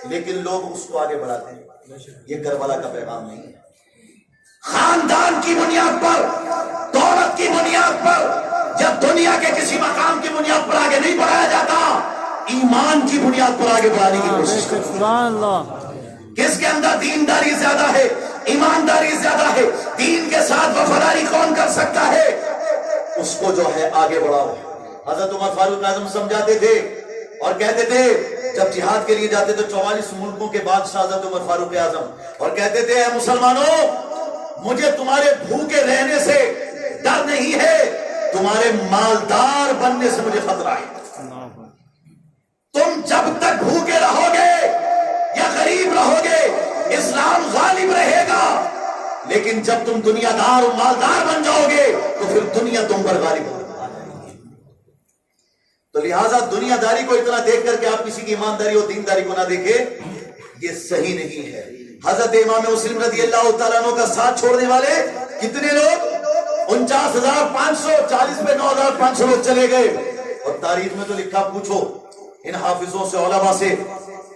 لیکن لوگ اس کو آگے بڑھاتے ہیں. یہ کربلا کا پیغام نہیں ہے. خاندان کی بنیاد پر, دولت کی بنیاد پر, جب دنیا کے کسی مقام کی بنیاد پر آگے نہیں بڑھایا جاتا, ایمان کی بنیاد پر آگے بڑھانے کی کوشش کرتے ہیں. سبحان اللہ. کس کے اندر دینداری زیادہ ہے, ایمانداری زیادہ ہے, دین کے ساتھ وفاداری کون کر سکتا ہے, اس کو جو ہے آگے بڑھاؤ. حضرت عمر فاروق اعظم سمجھاتے تھے اور کہتے تھے, جب جہاد کے لیے جاتے تو 44 ملکوں کے بادشاہ حضرت عمر فاروق اعظم, اور کہتے تھے اے مسلمانوں مجھے تمہارے بھوکے رہنے سے ڈر نہیں ہے, تمہارے مالدار بننے سے مجھے خطرہ ہے. تم جب تک بھوکے رہو گے یا غریب رہو گے اسلام غالب رہے گا, لیکن جب تم دنیا دار اور مالدار بن جاؤ گے تو پھر دنیا تم پر غالب ہو جائے گی. تو لہٰذا دنیا داری کو اتنا دیکھ کر کے آپ کسی کی ایمانداری اور دینداری کو نہ دیکھیں, یہ صحیح نہیں ہے. حضرت امام مسلم رضی اللہ تعالیٰ عنہ کا ساتھ چھوڑنے والے کتنے لوگ, 49,500, 40 پہ 9,500 لوگ چلے گئے. اور تاریخ میں تو لکھا, پوچھو ان حافظوں سے, علماء سے,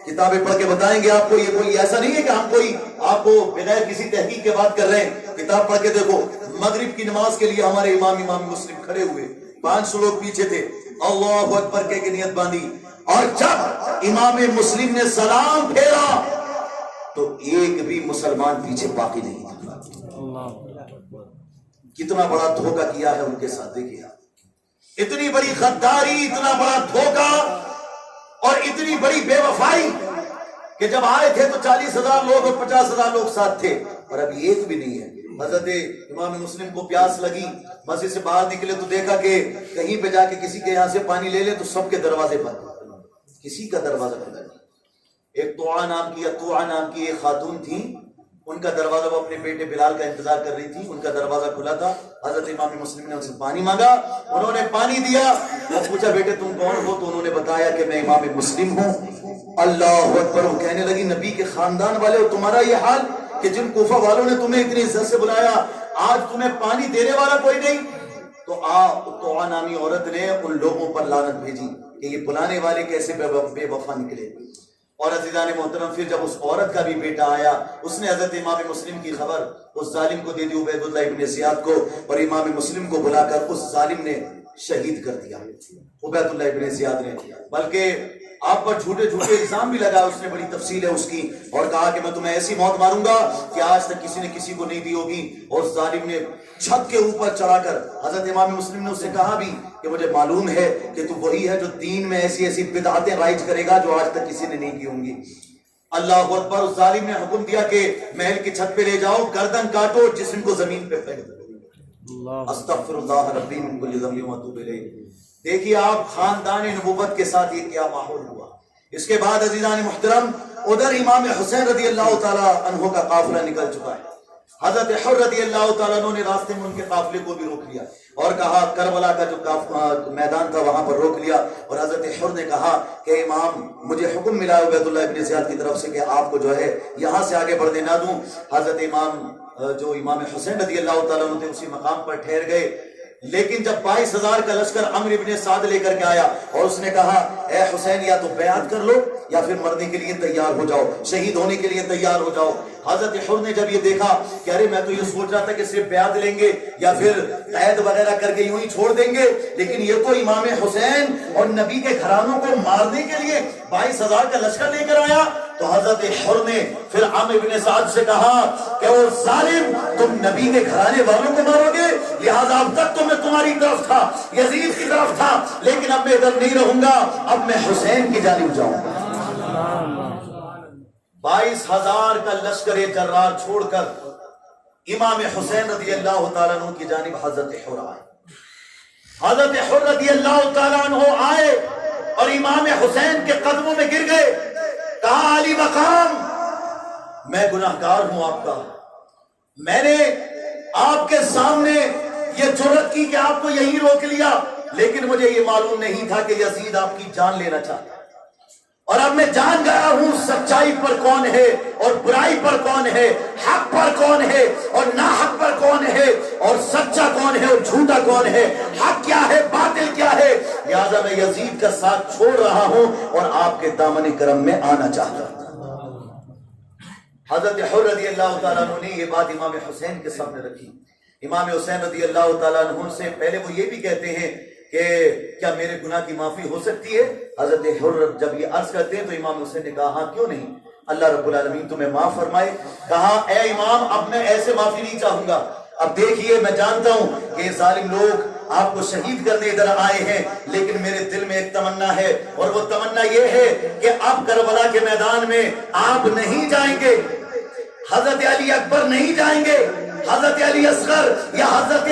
کتابیں پڑھ کے بتائیں گے آپ کو. یہ کوئی ایسا نہیں ہے کہ ہم کوئی آپ کو بغیر کسی تحقیق کے بات کر رہے ہیں. کتاب پڑھ کے دیکھو, مغرب کی نماز کے لیے ہمارے امام مسلم کھڑے ہوئے, 500 لوگ پیچھے تھے, اللہ اکبر کے نیت باندھی, اور جب امام مسلم نے سلام پھیرا تو ایک بھی مسلمان پیچھے باقی نہیں تھا. کتنا بڑا دھوکہ کیا ہے ان کے ساتھ. دیکھیے اتنی بڑی غداری, اتنا بڑا دھوکہ اور اتنی بڑی بے وفائی کہ جب آئے تھے تو 40,000 لوگ اور 50,000 لوگ ساتھ تھے, اور ابھی ایک بھی نہیں ہے. حضرت امام مسلم کو پیاس لگی, مسجد سے باہر نکلے تو دیکھا کہ کہیں پہ جا کے کسی کے یہاں سے پانی لے لے تو سب کے دروازے بند, کسی کا دروازہ کھلا نہیں. ایک توعا نام کی ایک خاتون تھی, ان کا دروازہ, وہ اپنے بیٹے بلال کا انتظار کر رہی تھی, ان کا دروازہ کھلا تھا. حضرت امام مسلم نے ان سے پانی مانگا, انہوں نے پانی دیا. وہ پوچھا بیٹے تم کون ہو, تو انہوں نے بتایا کہ میں امام مسلم ہوں. اللہ اکبر. وہ کہنے لگی نبی کے خاندان والے ہو, تمہارا یہ حال کہ جن کوفہ والوں نے تمہیں اتنی عزت سے بلایا, آج تمہیں پانی دینے والا کوئی نہیں. تو نامی عورت نے ان لوگوں پر لعنت بھیجی کہ یہ بلانے والے کیسے بے وفا نکلے. اور عزیزان محترم, پھر جب اس عورت کا بھی بیٹا آیا, اس نے حضرت امام مسلم کی خبر اس ظالم کو دے دی, عبید اللہ ابن زیاد کو, اور امام مسلم کو بلا کر اس ظالم نے شہید کر دیا, عبید اللہ ابن زیاد نے. بلکہ آپ پر جھوٹے الزام بھی لگا, اس نے بڑی تفصیل ہے اس کی, اور کہا کہ میں تمہیں ایسی موت ماروں گا کہ آج تک کسی نے کسی کو نہیں دی ہوگی. اور ظالم نے چھت کے اوپر چڑھا کر, حضرت امام مسلم نے اس سے کہا بھی کہ مجھے معلوم ہے کہ تو وہی ہے جو دین میں ایسی بدعتیں رائج کرے گا جو آج تک کسی نے نہیں کی ہوں گی. اللہ اکبر. اس ظالم نے حکم دیا کہ محل کی چھت پہ لے جاؤ, گردن کاٹو, جسم کو زمین پہ پھینک دو. استغفر اللہ ربی من کل ذنب واتوب الیہ. دیکھیے آپ خاندان نبوت کے ساتھ یہ کیا ماحول ہوا. اس کے بعد عزیزان محترم, ادھر امام حسین رضی اللہ تعالی عنہ کا قافلہ نکل چکا ہے. حضرت حر رضی اللہ تعالیٰ عنہ نے راستے میں ان کے قافلے کو بھی روک لیا اور کہا, کربلا کا جو میدان تھا وہاں پر روک لیا, اور حضرت حر نے کہا کہ امام مجھے حکم ملا عبید اللہ ابن زیاد کی طرف سے کہ آپ کو جو ہے یہاں سے آگے بڑھنے نہ دوں. حضرت امام حسین رضی اللہ تعالیٰ عنہ تھے اسی مقام پر ٹھہر گئے. لیکن جب 22,000 کا لشکر عمرو ابن سعد لے کر کے آیا اور اس نے کہا اے حسین یا تو بیعت کر لو یا پھر مرنے کے لیے تیار ہو جاؤ, شہید ہونے کے لیے تیار ہو جاؤ. حضرت حر نے جب یہ دیکھا کہ ارے میں تو یہ سوچ رہا تھا کہ صرف بیعت لیں گے یا پھر قید وغیرہ کر کے یوں ہی چھوڑ دیں گے, لیکن یہ تو امام حسین اور نبی کے گھرانوں کو مارنے کے لیے 22,000 کا لشکر لے کر آیا. تو حضرت حر نے پھر عمرو ابن سعد سے کہا کہ وہ ظالم, تم نبی کے گھرانے والوں کو مارو گے, لہذا اب تک تو میں تمہاری طرف تھا, یزید کی طرف تھا, لیکن اب میں ادھر نہیں رہوں گا, اب میں حسین کی جانب جاؤں گا. 22,000 کا لشکر جرار چھوڑ کر امام حسین رضی اللہ تعالیٰ عنہ کی جانب حضرت حر آئے. حضرت حر رضی اللہ تعالیٰ عنہ آئے اور امام حسین کے قدموں میں گر گئے. کہا علی مقام میں گناہگار ہوں آپ کا، میں نے آپ کے سامنے یہ جرأت کی کہ آپ کو یہی روک لیا، لیکن مجھے یہ معلوم نہیں تھا کہ یزید آپ کی جان لینا چاہتا. اور اب میں جان گیا ہوں سچائی پر کون ہے اور برائی پر کون ہے، حق پر کون ہے اور ناحق پر کون ہے، اور سچا کون ہے اور جھوٹا کون ہے، حق کیا ہے باطل کیا ہے. لہذا میں یزید کا ساتھ چھوڑ رہا ہوں اور آپ کے دامن کرم میں آنا چاہتا ہوں. حضرت حر رضی اللہ تعالیٰ عنہ نے یہ بات امام حسین کے سامنے رکھی. امام حسین رضی اللہ تعالیٰ عنہ سے پہلے وہ یہ بھی کہتے ہیں کہ کیا میرے گناہ کی معافی ہو سکتی ہے؟ حضرت حر جب یہ عرض کرتے ہیں تو امام حسین نے کہا ہاں کیوں نہیں، اللہ رب العالمین تمہیں معاف فرمائے. کہا اے امام اب میں ایسے معافی نہیں چاہوں گا، اب دیکھیے میں جانتا ہوں کہ یہ ظالم لوگ آپ کو شہید کرنے ادھر آئے ہیں، لیکن میرے دل میں ایک تمنا ہے اور وہ تمنا یہ ہے کہ اب کربلا کے میدان میں آپ نہیں جائیں گے، حضرت علی اکبر نہیں جائیں گے، حضرت علی اصغر یا حضرت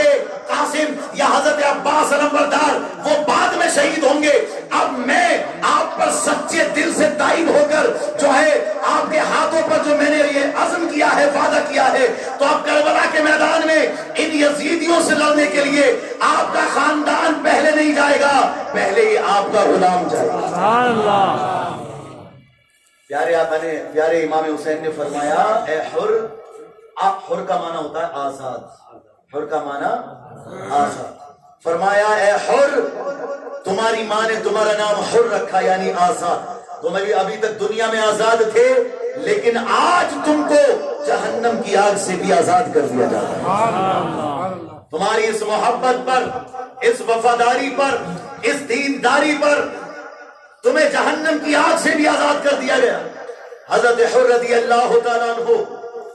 قاسم یا حضرت عباس علمبردار وہ بعد میں شہید ہوں گے. اب میں آپ پر سچے دل سے تائب ہو کر جو ہے آپ کے ہاتھوں پر جو میں نے یہ عزم کیا ہے، وعدہ کیا ہے، تو اب کربلا کے میدان میں ان یزیدیوں سے لڑنے کے لیے آپ کا خاندان پہلے نہیں جائے گا، پہلے ہی آپ کا غلام جائے گا. سبحان اللہ. پیارے آقا نے، پیارے امام حسین نے فرمایا اے حر، حر کا معنی ہوتا ہے آزاد، حر کا معنی آزاد. فرمایا اے حر تمہاری ماں نے تمہارا نام حر رکھا یعنی آزاد. تم ابھی تک دنیا میں آزاد تھے، لیکن آج تم کو جہنم کی آگ سے بھی آزاد کر دیا جاتا ہے. تمہاری اس محبت پر، اس وفاداری پر، اس دینداری پر تمہیں جہنم کی آگ سے بھی آزاد کر دیا گیا. حضرت حر رضی اللہ تعالیٰ عنہ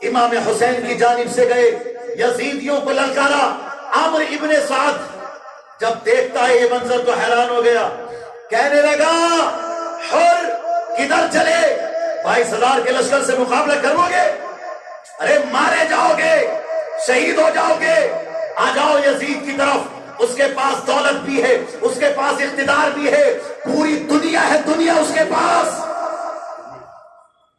امام حسین کی جانب سے گئے، یزیدیوں کو للکارا. عمرو ابن سعد جب دیکھتا ہے یہ منظر تو حیران ہو گیا، کہنے لگا حر کدھر چلے؟ 22,000 کے لشکر سے مقابلہ کرو گے؟ ارے مارے جاؤ گے، شہید ہو جاؤ گے. آ جاؤ یزید کی طرف، اس کے پاس دولت بھی ہے، اس کے پاس اقتدار بھی ہے، پوری دنیا ہے، دنیا اس کے پاس.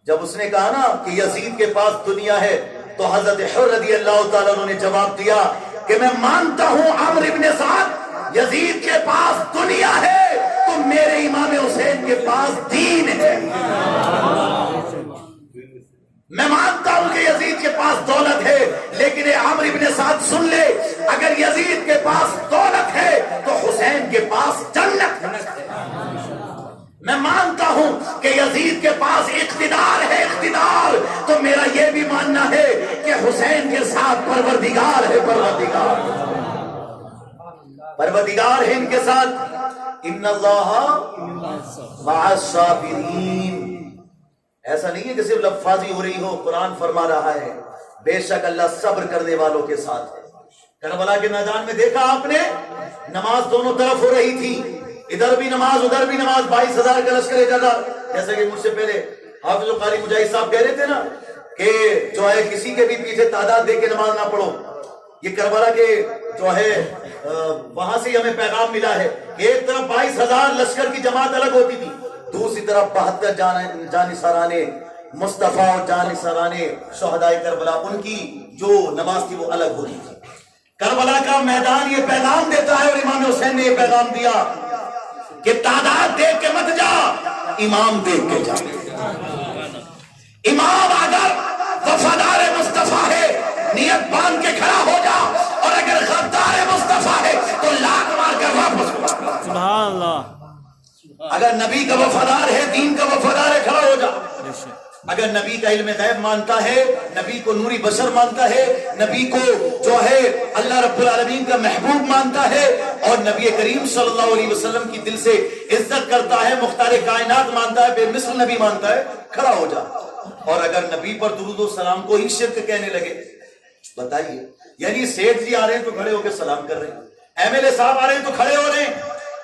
جب اس نے کہا نا کہ یزید کے پاس دنیا ہے تو حضرت حر رضی اللہ تعالیٰ عنہ نے جواب دیا کہ میں مانتا ہوں عمرو ابن سعد یزید کے پاس دنیا ہے تو میرے امام حسین کے پاس دین ہے. میں مانتا ہوں کہ یزید کے پاس دولت ہے، لیکن اے عمرو ابن سعد سن لے، اگر یزید کے پاس دولت ہے تو حسین کے پاس جنت ہے. میں مانتا ہوں کہ یزید کے پاس اقتدار ہے، اقتدار تو میرا یہ بھی ماننا ہے کہ حسین کے ساتھ پروردگار ہے، پروردگار ہے ان کے ساتھ. ان اللہ مع الصابرین. ایسا نہیں ہے کہ صرف لفظی ہو رہی ہو، قرآن فرما رہا ہے بے شک اللہ صبر کرنے والوں کے ساتھ ہے. کربلا کے میدان میں دیکھا آپ نے، نماز دونوں طرف ہو رہی تھی، ادھر بھی نماز ادھر بھی نماز. 22,000 کا لشکر اجازہ. جیسا کہ مجھ سے پہلے حافظ قاری مجاہد صاحب کہہ رہے تھے نا کہ جو ہے کسی کے بھی پیچھے تعداد دے کے نماز نہ پڑھو. یہ کربلا کے جو ہے وہاں سے ہمیں پیغام ملا ہے کہ ایک طرف 22,000 لشکر کی جماعت الگ ہوتی تھی، دوسری طرف 72 جانثارانے مصطفیٰ اور جانثارانے شہدائے کربلا ان کی جو نماز تھی وہ الگ ہوتی تھی. کربلا کا میدان یہ پیغام دیتا ہے اور امام حسین نے یہ پیغام دیا کہ تعداد دیکھ کے مت جا، امام دیکھ کے جا. امام اگر وفادار مصطفیٰ ہے نیت باندھ کے کھڑا ہو جا، اور اگر غدار مصطفیٰ ہے تو لاکھ مار کر واپس ہو. سبحان اللہ. اگر نبی کا وفادار ہے، دین کا وفادار ہے، کھڑا ہو جا. اگر نبی کا علم غیب مانتا ہے، نبی کو نوری بشر مانتا ہے، نبی کو جو ہے اللہ رب العالمین کا محبوب مانتا ہے، اور نبی کریم صلی اللہ علیہ وسلم کی دل سے عزت کرتا ہے، مختار کائنات مانتا ہے، بے مثل نبی مانتا ہے، کھڑا ہو جا. اور اگر نبی پر درود و سلام کو ہی شرک کہنے لگے، بتائیے، یعنی سیٹھ جی آ رہے ہیں تو کھڑے ہو کے سلام کر رہے ہیں، ایم ایل اے صاحب آ رہے ہیں تو کھڑے ہو رہے ہیں،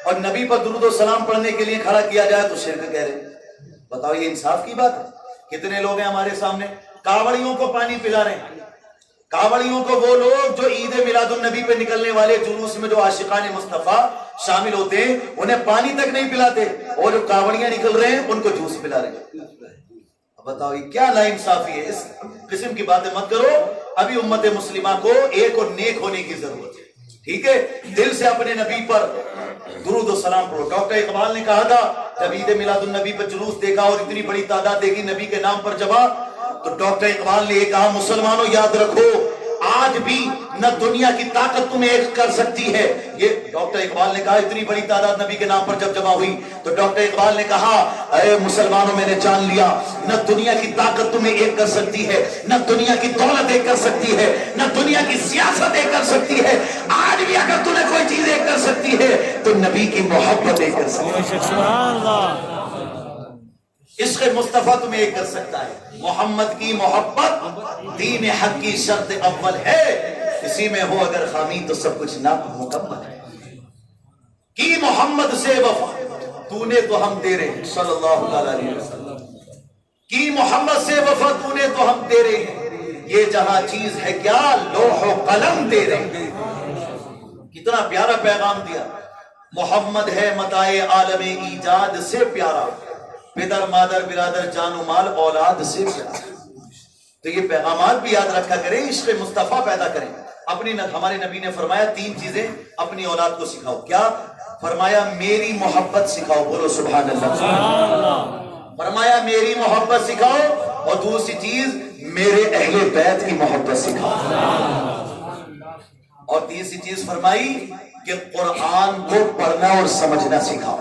اور نبی پر درود و سلام پڑھنے کے لیے کھڑا کیا جائے تو شرک کہہ رہے ہیں. بتاؤ یہ انصاف کی بات ہے؟ کتنے لوگ ہیں ہمارے سامنے کاوڑیوں کو پانی پلا رہے ہیں، کاوڑیوں کو وہ لوگ جو عید میلاد النبی پہ نکلنے والے جلوس میں جو عاشقان مصطفیٰ شامل ہوتے ہیں انہیں پانی تک نہیں پلاتے، اور جو کاوڑیاں نکل رہے ہیں ان کو جوس پلا رہے ہیں. بتاؤ یہ کیا ناانصافی ہے؟ اس قسم کی باتیں مت کرو. ابھی امت مسلمہ کو ایک اور نیک ہونے کی ضرورت ہے. ٹھیک ہے، دل سے اپنے نبی پر درود و سلام پڑھو. ڈاکٹر اقبال نے کہا تھا جب عید میلاد النبی پر جلوس دیکھا اور اتنی بڑی تعداد دیکھی نبی کے نام پر جمع، تو ڈاکٹر اقبال نے یہ کہا مسلمانوں یاد رکھو آج بھی نہ دنیا کی طاقت تمہیں ایک کر سکتی ہے. یہ ڈاکٹر اقبال نے کہا اتنی بڑی تعداد نبی کے نام پر جب جمع ہوئی تو ڈاکٹر اقبال نے کہا اے مسلمانوں میں نے جان لیا نہ دنیا کی طاقت تمہیں ایک کر سکتی ہے، نہ دنیا کی دولت ایک کر سکتی ہے، نہ دنیا کی سیاست ایک کر سکتی ہے. آج بھی اگر تمہیں کوئی چیز ایک کر سکتی ہے تو نبی کی محبت ایک کر سکتی ہے. سبحان اللہ. عشق مصطفیٰ تمہیں ایک کر سکتا ہے. محمد کی محبت دین حق کی شرط اول ہے، اسی میں ہو اگر خامی تو سب کچھ نامکمل ہے. کی محمد سے وفا تو نے تو ہم تیرے صلی اللہ علیہ وسلم، کی محمد سے وفا تو نے تو ہم تیرے ہیں، یہ جہاں چیز ہے کیا لوح و قلم تیرے. کتنا پیارا پیغام دیا. محمد ہے متاع عالم ایجاد سے پیارا، پدر مادر برادر جان و مال اولاد سے پیارا. تو یہ پیغامات بھی یاد رکھا کریں، عشق مصطفیٰ پیدا کریں. ہمارے نبی نے فرمایا 3 چیزیں اپنی اولاد کو سکھاؤ. کیا فرمایا؟ میری محبت سکھاؤ. بولو سبحان اللہ. فرمایا میری محبت سکھاؤ، اور دوسری چیز میرے اہل بیت کی محبت سکھاؤ، اور تیسری چیز فرمائی کہ قرآن کو پڑھنا اور سمجھنا سکھاؤ.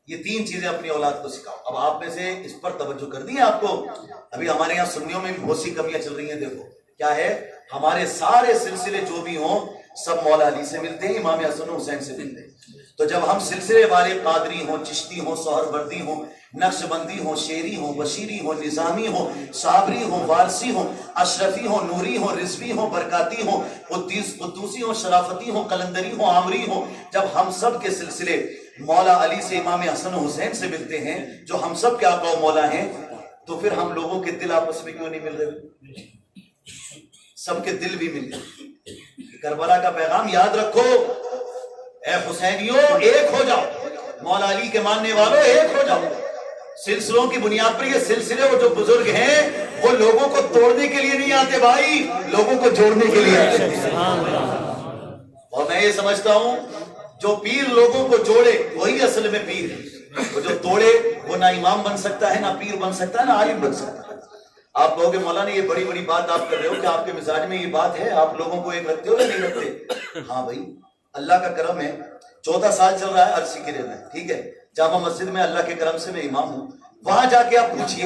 یہ 3 چیزیں اپنی اولاد کو سکھاؤ. اب آپ میں سے اس پر توجہ کر دی ہے آپ کو. ابھی ہمارے یہاں سنیوں میں بھی بہت سی کمیاں چل رہی ہیں. دیکھو کیا ہے، ہمارے سارے سلسلے جو بھی ہوں سب مولا علی سے ملتے ہیں، امام حسن حسین سے ملتے ہیں. تو جب ہم سلسلے والے قادری ہوں، چشتی ہوں، سہروردی ہوں، نقش بندی ہوں، شیری ہوں، بشیری ہوں، نظامی ہوں، صابری ہوں، وارسی ہوں، اشرفی ہوں، نوری ہوں، رضوی ہوں، برکاتی ہوں، قدوسی ہوں، شرافتی ہوں، قلندری ہوں، عامری ہوں، جب ہم سب کے سلسلے مولا علی سے امام حسن حسین سے ملتے ہیں جو ہم سب کے آقا و مولا ہیں، تو پھر ہم لوگوں کے دل آپس میں کیوں نہیں مل رہے؟ سب کے دل بھی مل رہے. کربلا کا پیغام یاد رکھو. اے حسینیوں ایک ہو جاؤ، مولا علی کے ماننے والوں ایک ہو جاؤ. سلسلوں کی بنیاد پر یہ سلسلے وہ جو بزرگ ہیں وہ لوگوں کو توڑنے کے لیے نہیں آتے بھائی، لوگوں کو جوڑنے کے لیے آتے ہیں. اور میں یہ سمجھتا ہوں جو پیر لوگوں کو جوڑے وہی اصل میں پیر ہے. وہ جو توڑے وہ نہ امام بن سکتا ہے، نہ پیر بن سکتا ہے، نہ عالم بن سکتا ہے. آپ کہو گے مولانا یہ بڑی بڑی بات آپ کر رہے ہو، کہ آپ کے مزاج میں یہ بات ہے، آپ لوگوں کو ایک رکھتے ہو یا نہیں رکھتے؟ ہاں بھائی اللہ کا کرم ہے. 14 سال چل رہا ہے عرصی قلعے میں، ٹھیک ہے، جامع مسجد میں اللہ کے کرم سے میں امام ہوں. وہاں جا کے آپ پوچھئے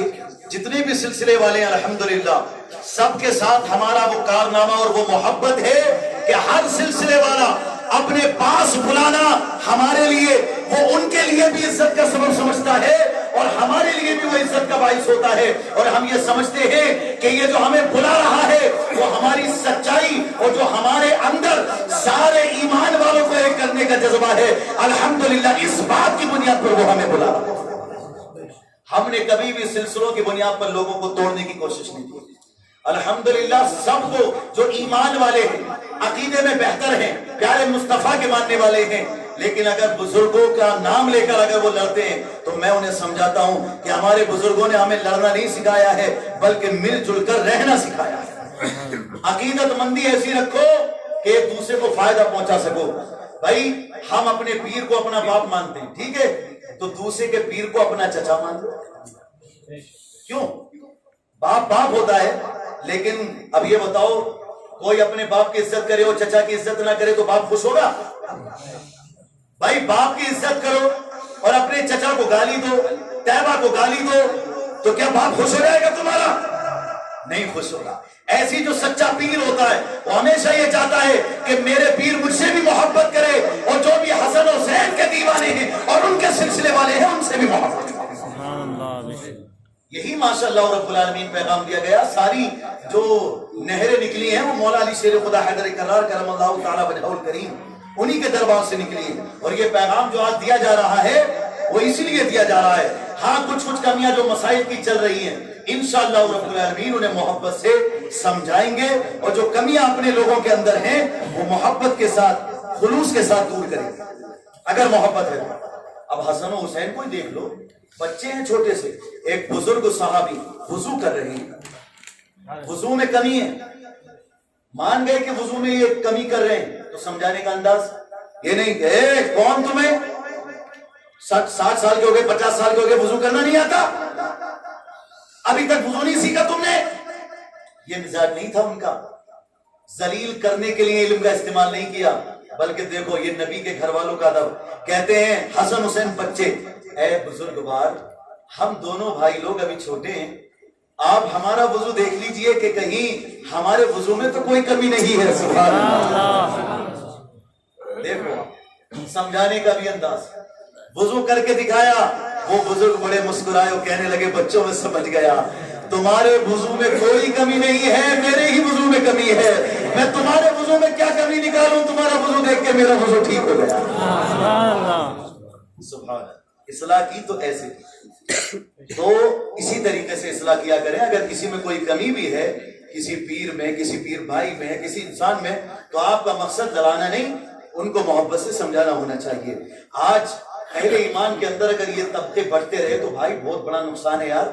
جتنے بھی سلسلے والے ہیں الحمدللہ سب کے ساتھ ہمارا وہ کارنامہ اور وہ محبت ہے کہ ہر سلسلے والا اپنے پاس بلانا ہمارے لیے وہ ان کے لیے بھی عزت کا سبب سمجھتا ہے، اور ہمارے لیے بھی وہ عزت کا باعث ہوتا ہے. اور ہم یہ سمجھتے ہیں کہ یہ جو ہمیں بلا رہا ہے وہ ہماری سچائی اور جو ہمارے اندر سارے ایمان والوں کو ایک کرنے کا جذبہ ہے، الحمدللہ اس بات کی بنیاد پر وہ ہمیں بلا رہا ہے. ہم نے کبھی بھی سلسلوں کی بنیاد پر لوگوں کو توڑنے کی کوشش نہیں کی. الحمدللہ سب کو جو ایمان والے ہیں، عقیدے میں بہتر ہیں، پیارے مصطفیٰ کے ماننے والے ہیں، لیکن اگر بزرگوں کا نام لے کر اگر وہ لڑتے ہیں تو میں انہیں سمجھاتا ہوں کہ ہمارے بزرگوں نے ہمیں لڑنا نہیں سکھایا ہے بلکہ مل جل کر رہنا سکھایا ہے. عقیدت مندی ایسی رکھو کہ ایک دوسرے کو فائدہ پہنچا سکو. بھائی ہم اپنے پیر کو اپنا باپ مانتے ہیں، ٹھیک ہے، تو دوسرے کے پیر کو اپنا چچا مان لو. کیوں؟ باپ باپ ہوتا ہے. لیکن اب یہ بتاؤ کوئی اپنے باپ کی عزت کرے اور چچا کی عزت نہ کرے تو باپ خوش ہوگا؟ بھائی باپ کی عزت کرو اور اپنے چچا کو گالی دو، طیبہ کو گالی دو، تو کیا باپ خوش ہو جائے گا تمہارا؟ نہیں خوش ہوگا. ایسی جو سچا پیر ہوتا ہے وہ ہمیشہ یہ چاہتا ہے کہ میرے پیر مجھ سے بھی محبت کرے، اور جو بھی حسن حسین کے دیوانے ہیں اور ان کے سلسلے والے ہیں ان سے بھی محبت کرے. یہی ماشاءاللہ رب العالمین پیغام دیا گیا. ساری جو نہریں نکلی ہیں وہ مولا علی شیر خدا حیدر کرار کرم اللہ تعالی وجہہ الکریم انہی کے دربار سے نکلی ہے. اور یہ پیغام جو آج دیا جا رہا ہے وہ اسی لیے دیا جا رہا ہے. ہاں کچھ کمیاں جو مسائل کی چل رہی ہیں انشاءاللہ رب العالمین انہیں محبت سے سمجھائیں گے، اور جو کمیاں اپنے لوگوں کے اندر ہیں وہ محبت کے ساتھ، خلوص کے ساتھ دور کریں گے اگر محبت ہے۔ اب حسن و حسین کو ہی دیکھ لو، بچے ہیں چھوٹے سے، ایک بزرگ صحابی وضو کر رہے ہیں، وضو میں کمی ہے، مان گئے کہ وضو میں یہ کمی کر رہے ہیں، تو سمجھانے کا انداز یہ نہیں کہ اے کون تمہیں 60 سال کے ہو گئے، 50 سال کے ہو گئے، وضو کرنا نہیں آتا، ابھی تک وضو نہیں سیکھا تم نے؟ یہ مزاج نہیں تھا ان کا، ذلیل کرنے کے لیے علم کا استعمال نہیں کیا، بلکہ دیکھو یہ نبی کے گھر والوں کا ادب۔ کہتے ہیں حسن حسین بچے، اے بزرگوار ہم دونوں بھائی لوگ ابھی چھوٹے ہیں، آپ ہمارا وضو دیکھ لیجئے کہ کہیں ہمارے وضو میں تو کوئی کمی نہیں ہے۔ سبحان اللہ، دیکھو سمجھانے کا بھی انداز، وضو کر کے دکھایا، وہ بزرگ بڑے مسکرائے اور کہنے لگے بچوں میں سمجھ گیا، تمہارے وضو میں کوئی کمی نہیں ہے، میرے ہی وضو میں کمی ہے، میں تمہارے وضو میں کیا کمی نکالوں، تمہارا وضو دیکھ کے میرا وضو ٹھیک ہو گیا۔ سبحان اللہ، اصلاح کی تو ایسے کی، تو اسی طریقے سے اصلاح کیا کریں۔ اگر کسی میں کوئی کمی بھی ہے، کسی پیر میں، کسی پیر بھائی میں، کسی انسان میں، تو آپ کا مقصد ڈرانا نہیں، ان کو محبت سے سمجھانا ہونا چاہیے۔ آج اہل ایمان کے اندر اگر یہ طبقے بڑھتے رہے تو بھائی بہت بڑا نقصان ہے یار۔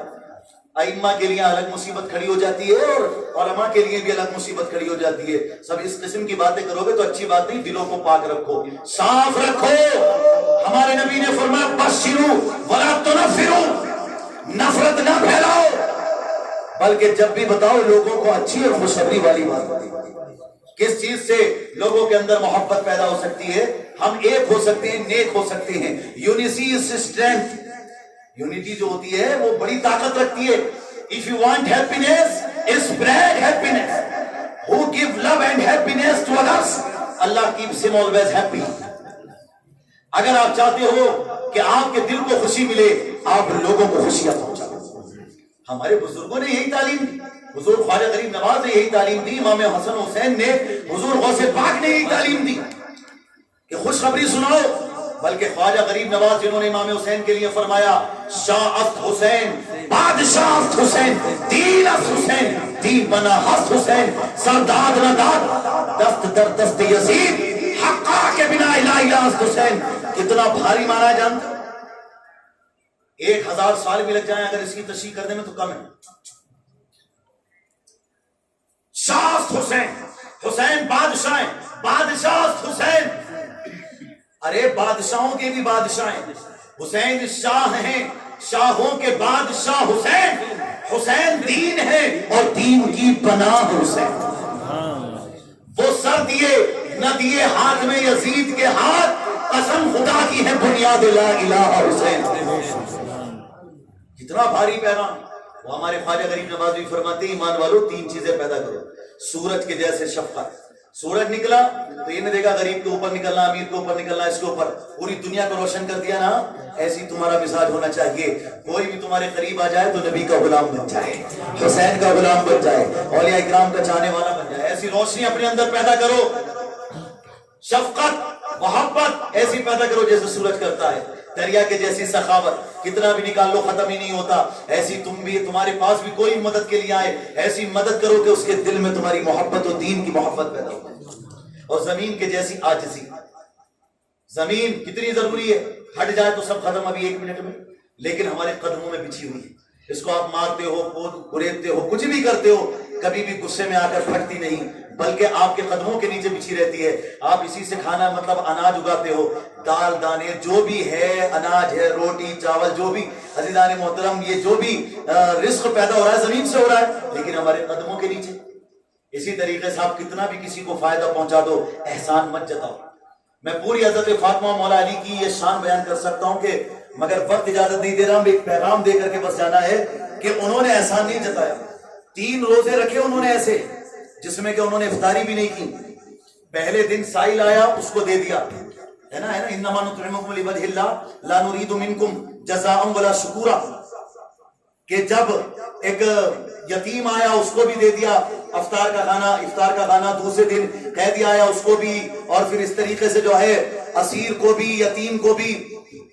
ائمہ کے لیے الگ مصیبت کھڑی ہو جاتی ہے اور علماء کے لیے بھی الگ مصیبت کھڑی ہو جاتی ہے۔ سب اس قسم کی باتیں کرو گے تو اچھی بات نہیں، دلوں کو پاک رکھو، صاف رکھو۔ ہمارے نبی نے فرمایا بشروا ولا تنفروا، نفرت نہ پھیلاؤ، بلکہ جب بھی بتاؤ لوگوں کو اچھی اور خوشخبری والی بات بتاؤ۔ کس چیز سے لوگوں کے اندر محبت پیدا ہو سکتی ہے؟ ہم ایک ہو سکتے ہیں، نیک ہو سکتے ہیں۔ یونیسی از اسٹرینتھ، یونیٹی جو ہوتی ہے وہ بڑی طاقت رکھتی ہے۔ If you want happiness, spread happiness. Who give love and happiness to others, Allah keeps him always happy. اگر آپ چاہتے ہو کہ آپ کے دل کو خوشی ملے، آپ لوگوں کو خوشیاں پہنچاؤ۔ ہمارے بزرگوں نے یہی تعلیم دی، حضور خواجہ غریب نواز نے یہی تعلیم دی، امام حسن حسین نے، حضور غوث پاک نے یہی تعلیم دی کہ خوشخبری سناؤ۔ بلکہ خواجہ غریب نواز جنہوں نے امام حسین کے لیے فرمایا شاہ افت حسین، بادشاہ افت حسین، دین افت حسین، دین بنا ہفت حسین، سرداد نہ داد، دست در دست یزید، حقا کے بنا الہ الہ افت حسین۔ کتنا بھاری مانا ہے جانتے؟ 1000 سال بھی لگ جائیں اگر اس کی تشریح کرنے میں تو کم ہے۔ شاہ افت حسین، حسین بادشاہ ہیں، بادشاہ افت حسین۔ ارے بادشاہوں کے بھی بادشاہ ہیں، حسین شاہ ہیں، شاہوں کے بادشاہ حسین، حسین دین ہے اور دین کی پناہ حسین۔ وہ سر دیے نہ دیے ہاتھ میں یزید کے ہاتھ، قسم خدا کی ہے بنیاد لا الہ حسین۔ کتنا بھاری پیغام۔ وہ ہمارے خواجہ غریب نواز بھی فرماتے ہیں ایمان والو 3 چیزیں پیدا کرو، سورج کے جیسے شفقت۔ سورج نکلا تو یہ نہیں دیکھا غریب کے اوپر نکلنا، امیر کے اوپر نکلنا، اس کے اوپر پوری دنیا کو روشن کر دیا نا۔ ایسی تمہارا مزاج ہونا چاہیے، کوئی بھی تمہارے قریب آ جائے تو نبی کا غلام بن جائے، حسین کا غلام بن جائے، اولیاء اکرام کا چاہنے والا بن جائے۔ ایسی روشنی اپنے اندر پیدا کرو، شفقت، محبت ایسی پیدا کرو جیسے سورج کرتا ہے، دریا کے جیسی سخاوت، کتنا بھی نکال لو ختم ہی نہیں ہوتا۔ ایسی تم بھی، تمہارے پاس بھی کوئی مدد کے لیے آئے، ایسی مدد کرو کہ اس کے دل میں تمہاری محبت و دین کی محبت پیدا ہو۔ اور زمین کے جیسی عاجزی، زمین کتنی ضروری ہے، ہٹ جائے تو سب ختم ابھی 1 منٹ میں، لیکن ہمارے قدموں میں بچھی ہوئی ہے۔ اس کو آپ مارتے ہو، گریزتے ہو، کچھ بھی کرتے ہو، کبھی بھی غصے میں آ کر پھٹتی نہیں، بلکہ آپ کے قدموں کے نیچے بچھی رہتی ہے۔ آپ اسی سے کھانا مطلب اناج اگاتے ہو، دال دانے جو بھی ہے، اناج ہے، روٹی چاول جو بھی، عزیزان محترم یہ جو بھی رزق پیدا ہو رہا ہے زمین سے ہو رہا ہے، لیکن ہمارے قدموں کے نیچے۔ اسی طریقے سے آپ کتنا بھی کسی کو فائدہ پہنچا دو، احسان مت جتاؤ۔ میں پوری حضرت فاطمہ مولا علی کی یہ شان بیان کر سکتا ہوں کہ مگر وقت اجازت نہیں دے رہا، ہوں ایک پیغام دے کر کے بس جانا ہے کہ انہوں نے احسان نہیں جتایا۔ 3 روزے رکھے انہوں نے ایسے جس میں کہ انہوں نے افطاری بھی نہیں کی۔ پہلے دن سائل آیا، اس کو دے دیا، ہے نا انما نطعمکم لوجہ اللہ لا نرید منکم جزاء ولا شکورا، کہ جب ایک یتیم آیا اس کو بھی دے دیا افطار کا کھانا، دوسرے دن قیدی آیا اس کو بھی، اور پھر اس طریقے سے جو ہے اسیر کو بھی، یتیم کو بھی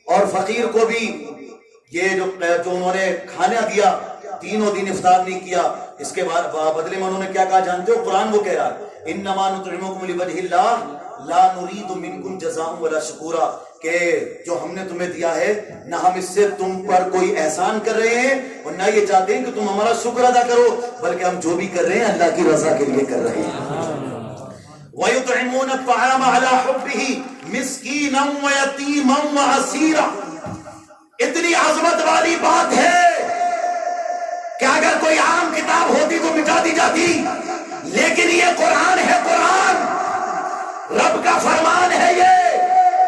اور فقیر کو بھی یہ جو انہوں نے کھانا دیا، تینوں دن افطار نہیں کیا. اس کے بعد بدلے میں انہوں نے کیا کہا جانتے ہو؟ قرآن وہ کہہ رہا ہے انما نطعمکم لوجہ اللہ لا نرید منکم جزاء ولا شکورا، کہ جو ہم نے تمہیں دیا ہے نہ ہم اس سے تم پر کوئی احسان کر رہے ہیں اور نہ یہ چاہتے ہیں کہ تم ہمارا شکر ادا کرو، بلکہ ہم جو بھی کر رہے ہیں اللہ کی رضا کے لیے کر رہے ہیں. وَيُطْعِمُونَ الطَّعَامَ عَلَى حُبِّهِ مِسْكِينًا وَيَتِيمًا وَأَسِيرًا. اتنی عظمت والی بات ہے کہ اگر کوئی عام کتاب ہوتی تو مٹا دی جاتی، لیکن یہ قرآن ہے، قرآن رب کا فرمان ہے. یہ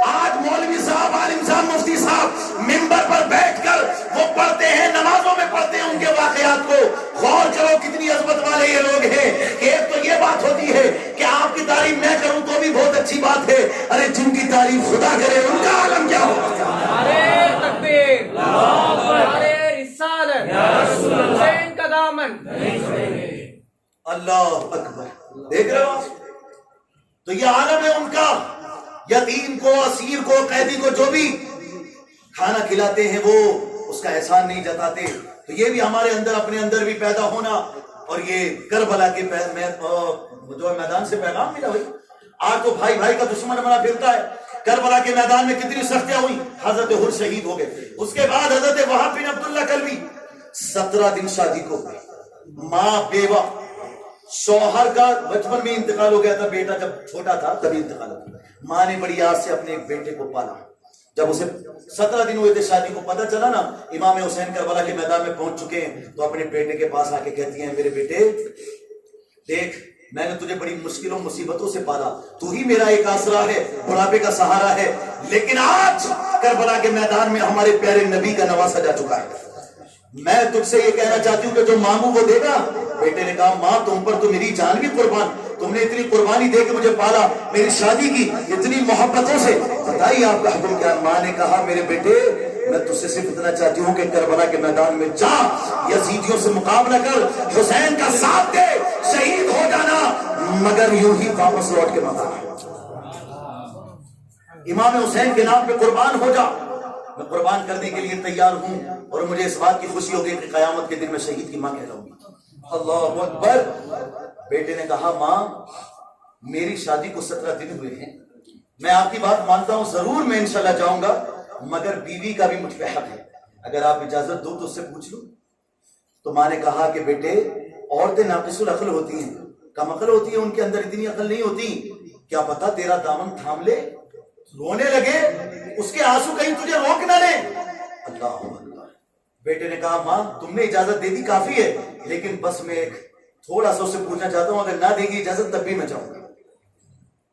آج مولوی صاحب، عالم صاحب، مفتی صاحب منبر پر بیٹھ کر وہ پڑھتے ہیں، نمازوں میں پڑھتے ہیں ان کے واقعات کو. غور کرو کتنی عظمت والے یہ لوگ ہیں کہ ایک تو یہ بات ہوتی ہے کہ آپ کی تعریف میں کروں تو بھی بہت اچھی بات ہے، ارے جن کی تعریف خدا کرے ان کا عالم کیا ہوگا. نعرے تکبیر، نعرے رسالت، حسین کا دامن. اللہ اکبر. دیکھ رہے ہو تو یہ عالم ہے ان کا. یتیم کو، اسیر کو، قیدی کو جو بھی کھانا کھلاتے ہیں وہ اس کا احسان نہیں جتاتے. تو یہ بھی ہمارے اندر، اپنے اندر بھی پیدا ہونا. اور یہ کربلا کے جو میدان سے پیغام ملا ہوئی. آج تو بھائی بھائی کا دشمن بنا پھرتا ہے. کربلا کے میدان میں کتنی سختیاں ہوئی. حضرت حر شہید ہو گئے. اس کے بعد حضرت وہاب بن عبداللہ کلبی 17 دن شادی کو، ماں بیوہ، شوہر کا بچپن میں انتقال ہو گیا تھا، بیٹا جب چھوٹا تھا تبھی انتقال ہو گیا. ماں نے بڑی آس سے اپنے ایک بیٹے کو پالا. جب اسے 17 دن ہوئے تھے شادی کو، پتہ چلا نا امام حسین کربلا کے میدان میں پہنچ چکے ہیں، تو اپنے بیٹے کے پاس آ کے کہتی ہیں میرے بیٹے دیکھ، میں نے تجھے بڑی مشکلوں مصیبتوں سے پالا، تو ہی میرا ایک آسرا ہے، بڑھاپے کا سہارا ہے، لیکن آج کربلا کے میدان میں ہمارے پیارے نبی کا نواسا جا چکا ہے. میں تجھ سے یہ کہنا چاہتی ہوں کہ جو مانگوں وہ دے گا. بیٹے نے کہا ماں تم پر تو میری جان بھی قربان، تم نے اتنی قربانی دے کے مجھے پالا، میری شادی کی اتنی محبتوں سے، بتائیے آپ کا حکم کیا. ماں نے کہا میرے بیٹے میں تجھ سے صرف اتنا چاہتی ہوں کہ کربلا کے میدان میں جا، یزیدیوں سے مقابلہ کر، حسین کا ساتھ دے، شہید ہو جانا، مگر یوں ہی واپس لوٹ کے مت آنا. امام حسین کے نام پہ قربان ہو جا. میں قربان کرنے کے لیے تیار ہوں، اور مجھے اس بات کی خوشی ہوگی کہ قیامت کے دن میں شہید کی ماں کہلاؤں گی. اللہ اکبر. بیٹے نے کہا ماں میری شادی کو 17 دن ہوئے ہیں، میں آپ کی بات مانتا ہوں، ضرور میں انشاءاللہ جاؤں گا، مگر بیوی کا بھی مجھ پہ حق ہے، اگر آپ اجازت دو تو اس سے پوچھ لوں. تو ماں نے کہا کہ بیٹے عورتیں ناقص العقل ہوتی ہیں، کم عقل ہوتی ہیں، ان کے اندر اتنی عقل نہیں ہوتی. کیا پتا تیرا دامن تھام لے، رونے لگے، اس کے آنسو کہیں تجھے روک نہ لے. اللہ اکبر. بیٹے نے کہا ماں تم نے اجازت دے دی کافی ہے، لیکن بس میں ایک تھوڑا سا اسے پوچھنا چاہتا ہوں، اگر نہ دے گی اجازت تب بھی میں جاؤں گا.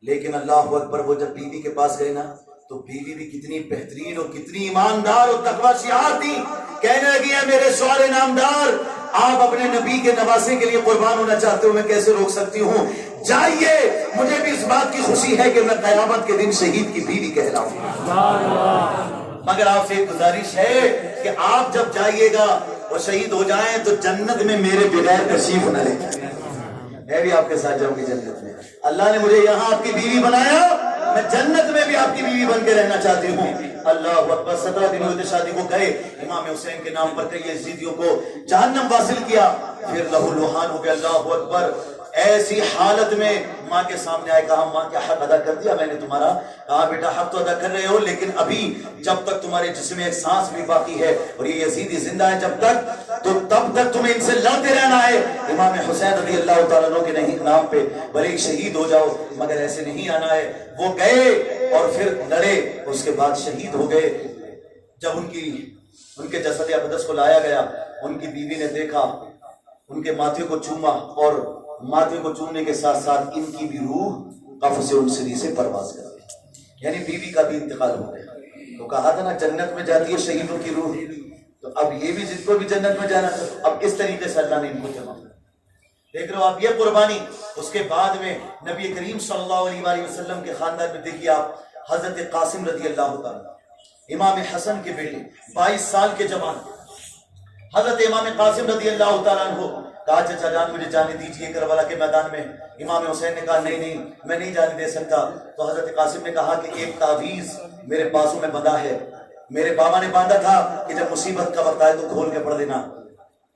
لیکن اللہ اکبر، وہ جب بیوی کے پاس گئے نا تو بیوی بھی کتنی بہترین اور کتنی ایماندار اور تقویٰ شعار تھی. کہنے لگی ہے میرے شوہر نامدار، آپ اپنے نبی کے نواسے کے لیے قربان ہونا چاہتے ہو، میں کیسے روک سکتی ہوں، جائیے. مجھے بھی اس بات کی خوشی ہے کہ میں قیامت کے دن شہید کی بیوی کہلاؤں. مگر آپ سے ایک گزارش ہے کہ آپ جب جائیے گا اور شہید ہو جائیں تو جنت میں میرے بغیر تشریف نہ لے جائیں. میں بھی آپ کے ساتھ جاؤں گی جنت میں. اللہ نے مجھے یہاں آپ کی بیوی بنایا، میں جنت میں بھی آپ کی بیوی بن کے رہنا چاہتی ہوں. اللہ اکبر. 17 دن ہوئے شادی کو گئے، امام حسین کے نام پر کئی یزیدیوں کو جہنم واصل کیا، پھر لہو لوہان ہو گیا. اللہ اکبر. ایسی حالت میں ماں کے سامنے آئے، کہا ماں کیا حق ادا کر دیا میں نے تمہارا؟ کہا بیٹا حق تو ادا کر رہے ہو، لیکن ابھی جب تک تمہارے جسم میں ایک سانس بھی باقی ہے اور یہ یزیدی زندہ ہے جب تک، تو تب تک تمہیں ان سے لڑتے رہنا ہے. امام حسین رضی اللہ تعالیٰ عنہ کے نام پہ بھلے شہید ہو جاؤ مگر ایسے نہیں آنا ہے. وہ گئے اور پھر لڑے، اس کے بعد شہید ہو گئے. جب ان کے جسد اقدس کو لایا گیا، ان کی بیوی نے دیکھا، ان کے ماتھے کو چوما، اور ماتھے کو چومنے کے ساتھ ساتھ ان کی بھی روح قفس انسری سے پرواز کر گئی، یعنی بیوی کا بھی انتقال ہو گیا. تو کہا تھا نا جنت میں جاتی ہے شہیدوں کی روح، تو اب یہ بھی جن کو بھی جنت میں جانا تھا، اب کس طریقے سے اللہ نے ان کو جمع کیا. دیکھ رہے ہو آپ یہ قربانی. اس کے بعد میں نبی کریم صلی اللہ علیہ وآلہ وسلم کے خاندان میں دیکھیے آپ، حضرت قاسم رضی اللہ تعالیٰ، امام حسن کے بیٹے، 22 سال کے جوان، حضرت امام قاسم رضی اللہ تعالیٰ عنہ. کہا چچا جان مجھے جانے دیجیے کربلا کے میدان میں. امام حسین نے کہا نہیں میں نہیں جانے دے سکتا. تو حضرت قاسم نے کہا کہ ایک تعویذ میرے بازو میں بندھا ہے، میرے بابا نے باندھا تھا کہ جب مصیبت کا وقت آئے تو کھول کے پڑھ دینا.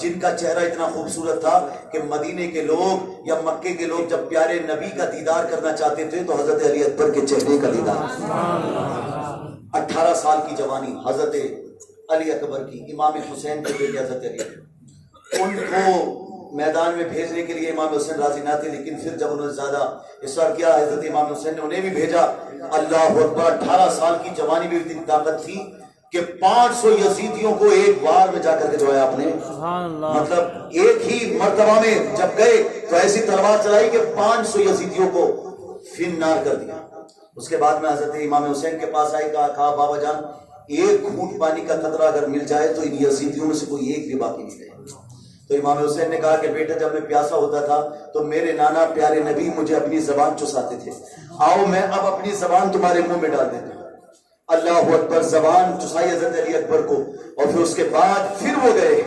جن کا چہرہ اتنا خوبصورت تھا کہ مدینے کے لوگ یا مکے کے لوگ جب پیارے نبی کا دیدار کرنا چاہتے تھے تو حضرت علی اکبر کے چہرے کا دیدار. 18 سال کی جوانی حضرت علی اکبر کی، امام حسین کے بیٹے حضرت علی، ان کو میدان میں بھیجنے کے لیے امام حسین راضی نہ تھے، لیکن پھر جب انہوں نے زیادہ اصرار کیا حضرت امام حسین نے انہیں بھی بھیجا. اللہ اکبر، 18 سال کی جوانی میں اتنی طاقت تھی کہ 500 یزیدیوں کو ایک بار میں جا کر کے جو ہے آپ نے، مطلب ایک ہی مرتبہ میں جب گئے تو ایسی تلوار چلائی کہ 500 یزیدیوں کو فنار کر دیا. اس کے بعد میں حضرت امام حسین کے پاس آئی، کہا بابا جان ایک گھونٹ پانی کا قطرہ اگر مل جائے تو ان یزیدیوں میں سے کوئی ایک بھی باقی نہیں رہے. تو امام حسین نے کہا کہ بیٹا جب میں پیاسا ہوتا تھا تو میرے نانا پیارے نبی مجھے اپنی زبان چساتے تھے، آؤ میں اب اپنی زبان تمہارے منہ میں ڈال دیتا ہوں. اللہ اکبر، زبان چسائی حضرت علی اکبر کو، اور پھر اس کے بعد پھر وہ گئے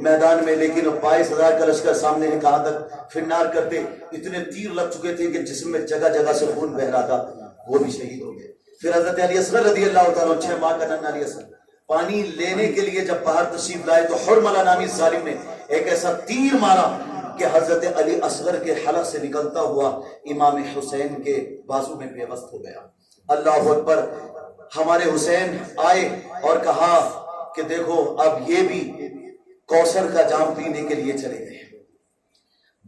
میدان میں، لیکن 22,000 کا لشکر سامنے ہے، کہاں تک فنار کرتے، اتنے تیر لگ چکے تھے کہ جسم میں جگہ جگہ سے خون بہ رہا تھا، وہ بھی شہید ہو گئے. پھر حضرت علی اصغر رضی اللہ تعالیٰ 6 ماہ کا ننھا علی اصغر پانی لینے کے لیے جب باہر تشریف لائے تو حرملہ نامی ظالم نے ایک ایسا تیر مارا کہ حضرت علی اصغر کے حلق سے نکلتا ہوا امام حسین کے بازو میں پیوست ہو گیا. اللہ اکبر، ہمارے حسین آئے اور کہا کہ دیکھو اب یہ بھی کوثر کا جام پینے کے لیے چلے گئے.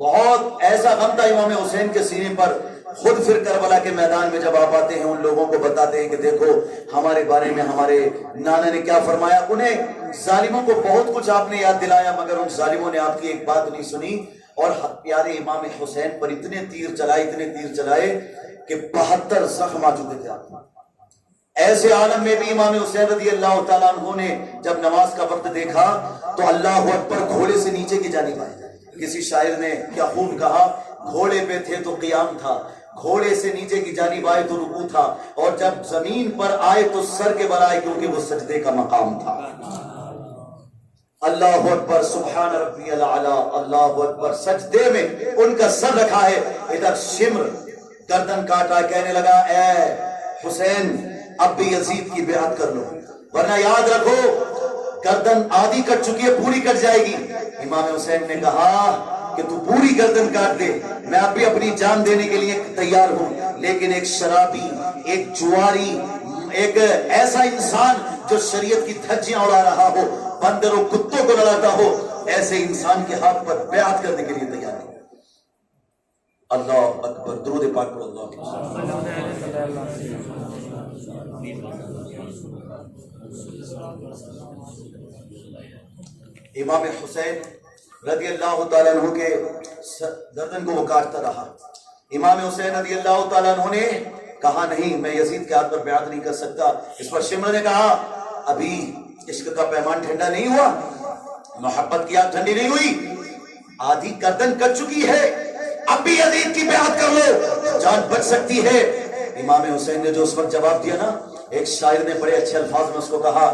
بہت ایسا غم تھا امام حسین کے سینے پر. خود پھر کربلا کے میدان میں جب آپ آتے ہیں ان لوگوں کو بتاتے ہیں کہ دیکھو ہمارے بارے میں ہمارے نانا نے کیا فرمایا. انہیں ظالموں کو بہت کچھ آپ نے یاد دلایا مگر ان ظالموں نے آپ کی ایک بات نہیں سنی اور پیارے امام حسین پر اتنے تیر چلائے کہ 72 زخم آ چکے تھے. ایسے عالم میں بھی امام حسین رضی اللہ تعالیٰ عنہ نے جب نماز کا وقت دیکھا تو اللہ اکبر گھوڑے سے نیچے کی جانب آئے. کسی شاعر نے کیا خوب کہا، گھوڑے پہ تھے تو قیام تھا، گھوڑے سے نیچے کی جانب آئے تو رکوع تھا، اور جب زمین پر آئے تو سر کے بل آئے کیونکہ وہ سجدے کا مقام تھا. اللہ اکبر، سبحان ربی الاعلی. اللہ اکبر، سجدے میں ان کا سر رکھا ہے. ادھر شمر گردن کاٹا، کہنے لگا اے حسین اب بھی یزید کی بیعت کر لو ورنہ یاد رکھو گردن آدھی کٹ چکی ہے، پوری کٹ جائے گی. امام حسین نے کہا کہ تو پوری گردن کاٹ دے، میں اب بھی اپنی جان دینے کے لیے تیار ہوں، لیکن ایک شرابی، ایک جواری، ایک ایسا انسان جو شریعت کی دھجیاں اڑا رہا ہو، بندروں کتوں کو لڑاتا ہو، ایسے انسان کے ہاتھ پر بیعت کرنے کے لیے تیار ہے. اللہ اکبر، درود پاک پڑھو. امام حسین رضی اللہ تعالیٰ عنہ کے گردن کو وہ کاٹتا رہا. امام حسین رضی اللہ تعالیٰ عنہ نے کہا نہیں میں یزید کے ہاتھ پر بیعت نہیں کر سکتا. اس پر شمر نے کہا ابھی عشق کا پیمان ٹھنڈا نہیں ہوا، محبت کی آگ ٹھنڈی نہیں ہوئی، آدھی گردن کٹ چکی ہے، اب بھی یزید کی بیعت کر لو، جان بچ سکتی ہے. امام حسین نے جو اس وقت جواب دیا نا، ایک شاعر نے بڑے اچھے الفاظ میں اس کو کہا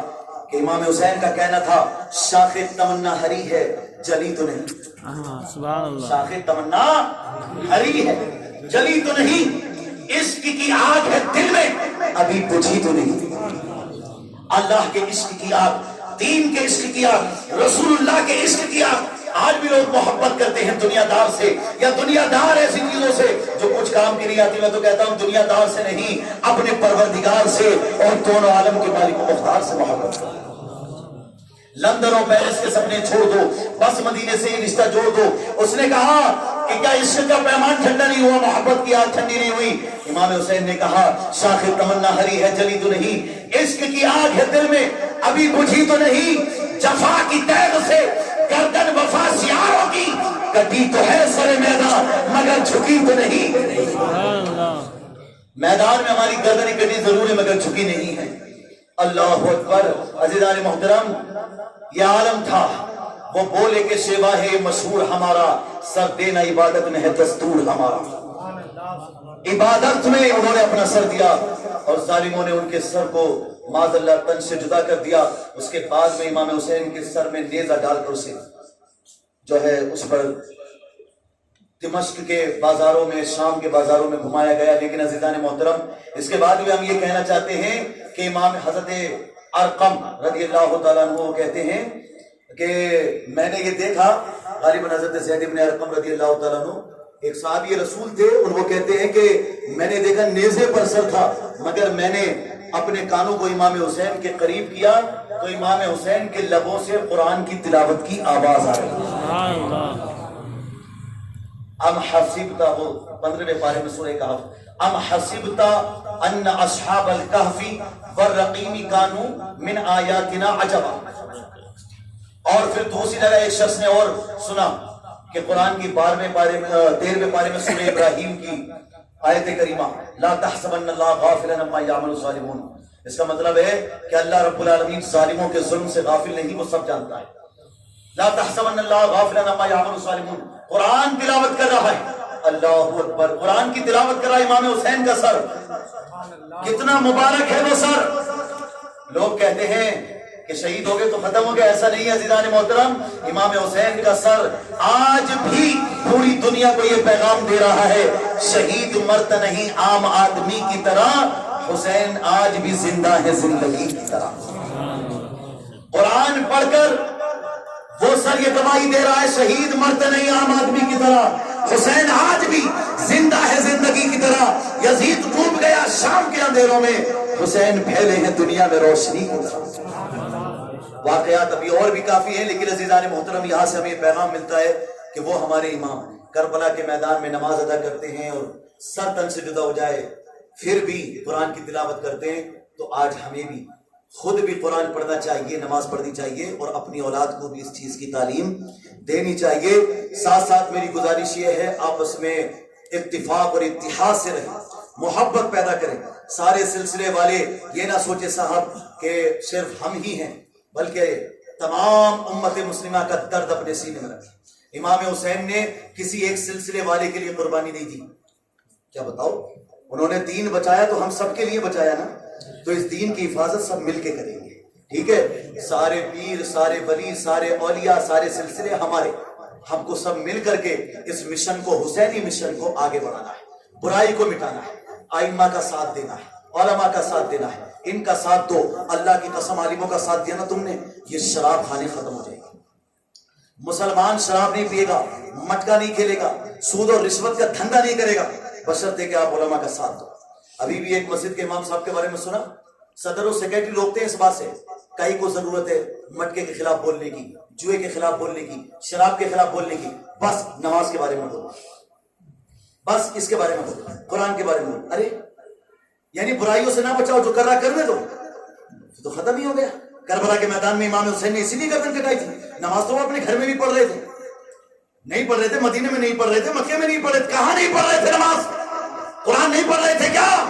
کہ امام حسین کا کہنا تھا شاخ تمنا ہری ہے جلی تو نہیں. سبحان اللہ. شاخ تمنا ہری ہے جلی تو نہیں، عشق کی آگ ہے دل میں ابھی بجھی تو نہیں. اللہ کے عشق کی آگ، دین کے عشق کی آگ، رسول اللہ کے عشق کی آگ. آج بھی لوگ محبت کرتے ہیں دنیا دار سے، یا دنیا دار ایسی چیزوں سے جو کچھ کام کی نہیں آتی. میں تو کہتا ہوں دنیا دار سے نہیں، اپنے پروردگار سے اور دونوں عالم کے مالک و مختار سے محبت کرو. لندن اور پیرس کے سپنے چھوڑ دو، بس مدینے سے ہی رشتہ جوڑ دو. اس نے کہا کہ کیا عشق کا پیمان ٹھنڈا نہیں ہوا، محبت کی آگ ٹھنڈی نہیں ہوئی. امام حسین نے کہا شاخ تمنا ہری ہے جلی تو نہیں، عشق کی آگ ہے دل میں ابھی بجھی تو نہیں. جفا کی تیغ سے گردن وفا سیاروں کی کٹی تو ہے سر میدان مگر جھکی تو نہیں. میدان میں ہماری گردنیں کٹی ضرور ہے مگر جھکی نہیں ہے. اللہ اکبر. عزیزان محترم، یہ عالم تھا وہ بولے کہ شیوا ہے مشہور ہمارا، سر دینا عبادت میں ہے دستور ہمارا. عبادت میں انہوں نے اپنا سر دیا اور ظالموں نے ان کے سر کو معاذ اللہ تن سے جدا کر دیا. اس کے بعد میں امام حسین کے سر میں نیزہ ڈال کر اسے جو ہے اس پر دمشق کے بازاروں میں، شام کے بازاروں میں گھمایا گیا. لیکن عزیزان محترم، اس کے بعد بھی ہم یہ کہنا چاہتے ہیں کہ امام حضرت ارقم رضی اللہ تعالیٰ عنہ کہتے ہیں کہ میں نے یہ دیکھا غالباً حضرت زید بن ارقم رضی اللہ تعالیٰ عنہ ایک صحابی رسول تھے، اور وہ کہتے ہیں کہ میں نے دیکھا نیزے پر سر تھا، مگر میں نے اپنے کانوں کو امام حسین کے قریب کیا تو امام حسین کے لبوں سے قرآن کی تلاوت کی آواز آ رہی. سبحان اللہ. ام حسبتا، وہ 15ویں پارے میں سورہ کہف، ام حسبتا ان اصحاب الکہف والرقیم کانوا من آیاتنا عجبا. اور پھر دوسری جگہ ایک شخص نے اور سنا کہ قرآن کی 13ویں پارے میں سورہ ابراہیم کی آیت کریمہ لا تحسبن اللہ غافلا عما یعمل الظالمون. اس کا مطلب ہے کہ اللہ رب العالمین ظالموں کے ظلم سے غافل نہیں، وہ سب جانتا ہے. لا تحسبن اللہ غافلا عما یعمل الظالمون. قرآن تلاوت کر رہا ہے، اللہ اکبر، قرآن کی تلاوت کر رہا ہے امام حسین کا سر. کتنا مبارک ہے وہ سر. لوگ کہتے ہیں کہ شہید ہو گئے تو ختم ہو گیا، ایسا نہیں ہے عزیزان محترم. امام حسین کا سر آج بھی پوری دنیا کو یہ پیغام دے رہا ہے، شہید مرتا نہیں عام آدمی کی طرح، حسین آج بھی زندہ ہے زندگی کی طرح. قرآن پڑھ کر وہ سر یہ گواہی دے رہا ہے شہید مرتا نہیں عام آدمی کی طرح، حسین آج بھی زندہ ہے زندگی کی طرح. یزید ڈوب گیا شام کے اندھیروں میں، حسین پھیلے ہیں دنیا میں روشنی کی طرح. واقعات ابھی اور بھی کافی ہیں، لیکن عزیزان محترم یہاں سے ہمیں پیغام ملتا ہے کہ وہ ہمارے امام کربلا کے میدان میں نماز ادا کرتے ہیں اور سر تن سے جدا ہو جائے پھر بھی قرآن کی تلاوت کرتے ہیں. تو آج ہمیں بھی خود بھی قرآن پڑھنا چاہیے، نماز پڑھنی چاہیے، اور اپنی اولاد کو بھی اس چیز کی تعلیم دینی چاہیے. ساتھ ساتھ میری گزارش یہ ہے آپس میں اتفاق اور اتحاد سے رہیں، محبت پیدا کریں. سارے سلسلے والے یہ نہ سوچے صاحب کہ صرف ہم ہی ہیں، بلکہ تمام امت مسلمہ کا درد اپنے سینے میں رکھیں. امام حسین نے کسی ایک سلسلے والے کے لیے قربانی نہیں دی. کیا بتاؤ، انہوں نے دین بچایا تو ہم سب کے لیے بچایا نا. تو اس دین کی حفاظت سب مل کے کریں گے، ٹھیک ہے. سارے پیر، سارے ولی، سارے اولیاء، سارے سلسلے ہمارے، ہم کو سب مل کر کے اس مشن کو، حسینی مشن کو آگے بڑھانا ہے، برائی کو مٹانا ہے، ائمہ کا ساتھ دینا ہے، علماء کا ساتھ دینا ہے. ان کا ساتھ دو. اللہ کی قسم عالموں کا ساتھ دیا نا تم نے، یہ شراب خانے ختم ہو جائے گی. مسلمان شراب نہیں پیے گا، مٹکا نہیں کھیلے گا، سود اور رشوت کا دھندا نہیں کرے گا، بشرطے کہ آپ علماء کا ساتھ دو. ابھی بھی ایک مسجد کے امام صاحب کے بارے میں سنا، صدر و سیکرٹری روکتے ہیں اس بات سے، کئی کو ضرورت ہے مٹکے کے خلاف بولنے کی، جوئے کے خلاف بولنے کی، شراب کے خلاف بولنے کی، بس نماز کے بارے میں بولو، بس اس کے بارے میں بولو، قرآن کے بارے میں بولو. ارے یعنی برائیوں سے نہ بچاؤ، جو کر رہا کرنے دو، تو ختم ہی ہو گیا. کربلا کے میدان میں امام حسین نے اسی لیے گردن کٹائی تھی. نماز تو وہ اپنے گھر میں بھی پڑھ رہے تھے، نہیں پڑھ رہے تھے، مدینے میں نہیں پڑھ رہے تھے، مکے میں نہیں پڑھ رہے تھے. کہاں نہیں پڑھ رہے تھے نماز؟ قرآن نہیں پڑھ رہے تھے کیا؟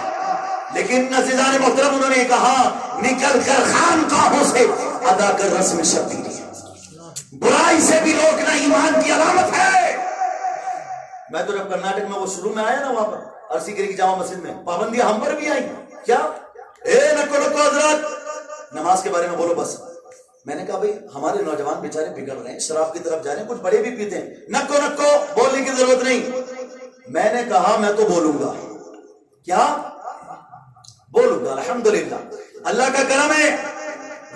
لیکن عزیزان محترم انہوں نے کہا نکل کر خانقاہوں سے ادا کر رسم شبیری. برائی سے بھی روکنا ایمان کی علامت ہے. میں تو جب کرناٹک میں وہ شروع میں آیا نا، وہاں پر عرسی گری کی جامع مسجد میں پابندیاں ہم پر بھی آئی. کیا نکو حضرات نماز کے بارے میں بولو بس. میں نے کہا بھئی ہمارے نوجوان بیچارے بگڑ رہے ہیں، شراب کی طرف جا رہے ہیں، کچھ بڑے بھی پیتے ہیں، نکو بولنے کی ضرورت نہیں. میں نے کہا میں تو بولوں گا. کیا بولوں گا؟ الحمدللہ اللہ کا کرم ہے.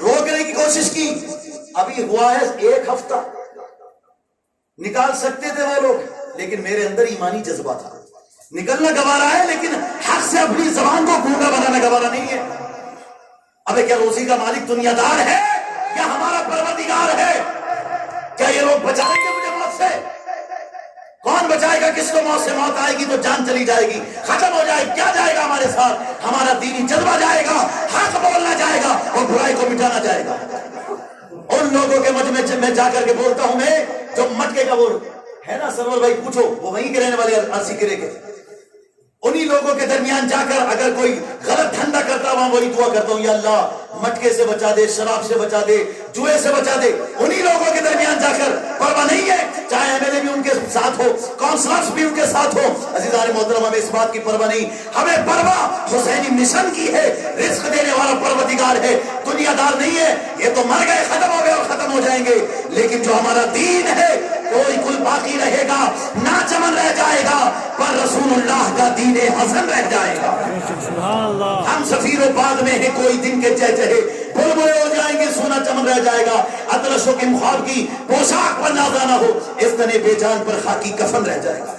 روکنے کی کوشش کی، ابھی ہوا ہے 1 ہفتہ. نکال سکتے تھے وہ لوگ، لیکن میرے اندر ایمانی جذبہ تھا. نکلنا گوارا ہے، لیکن حق سے اپنی زبان کو گونگا بنانا گوارا نہیں ہے. ابے کیا روزی کا مالک دنیا دار ہے یا ہمارا پروردگار ہے؟ کیا یہ لوگ بچائیں گے مجھے موت سے؟ کون بچائے گا؟ کس کو موت سے موت آئے گی تو جان چلی جائے گی، ختم ہو جائے. کیا جائے گا ہمارے ساتھ؟ ہمارا دینی جذبہ جائے گا، حق بولنا جائے گا اور برائی کو مٹانا جائے گا. ان لوگوں کے مجھ میں جا کر کے بولتا ہوں میں، جو مٹکے کا وہ ہے نا، سرور بھائی پوچھو، وہ وہیں کے رہنے والے عرسی گرے کے، انہی لوگوں کے درمیان جا کر اگر کوئی غلط دھندا کرتا ہوں وہی دعا کرتا ہوں یا اللہ مٹکے سے بچا دے، شراب سے بچا دے، جوئے سے بچا دے. انہی لوگوں کے درمیان جا کر پرواہ نہیں ہے چاہے ایم ایل اے بھی ان کے ساتھ ہو، کونسلرز بھی ان کے ساتھ ہو. عزیزان محترم ہمیں اس بات کی پرواہ نہیں، ہمیں پرواہ حسینی مشن کی ہے. رزق دینے والا پروردگار ہے، دنیا دار نہیں ہے. یہ تو مر گئے، ختم ہو گئے اور ختم ہو جائیں گے، لیکن جو ہمارا دین ہے کوئی کل باقی رہے گا، ناچمن رہ جائے گا، پر رسول اللہ کا دین حسن رہ جائے گا. سبحان اللہ. ہم سفیر و باد میں ہیں، کوئی دن کے چہچہے بلبلے ہو جائیں گے، سونا چمن رہ جائے گا، اطلسوں کے مخاب کی پوشاک پر نازانہ ہو، اس طرح بے جان پر خاکی کفن رہ جائے گا۔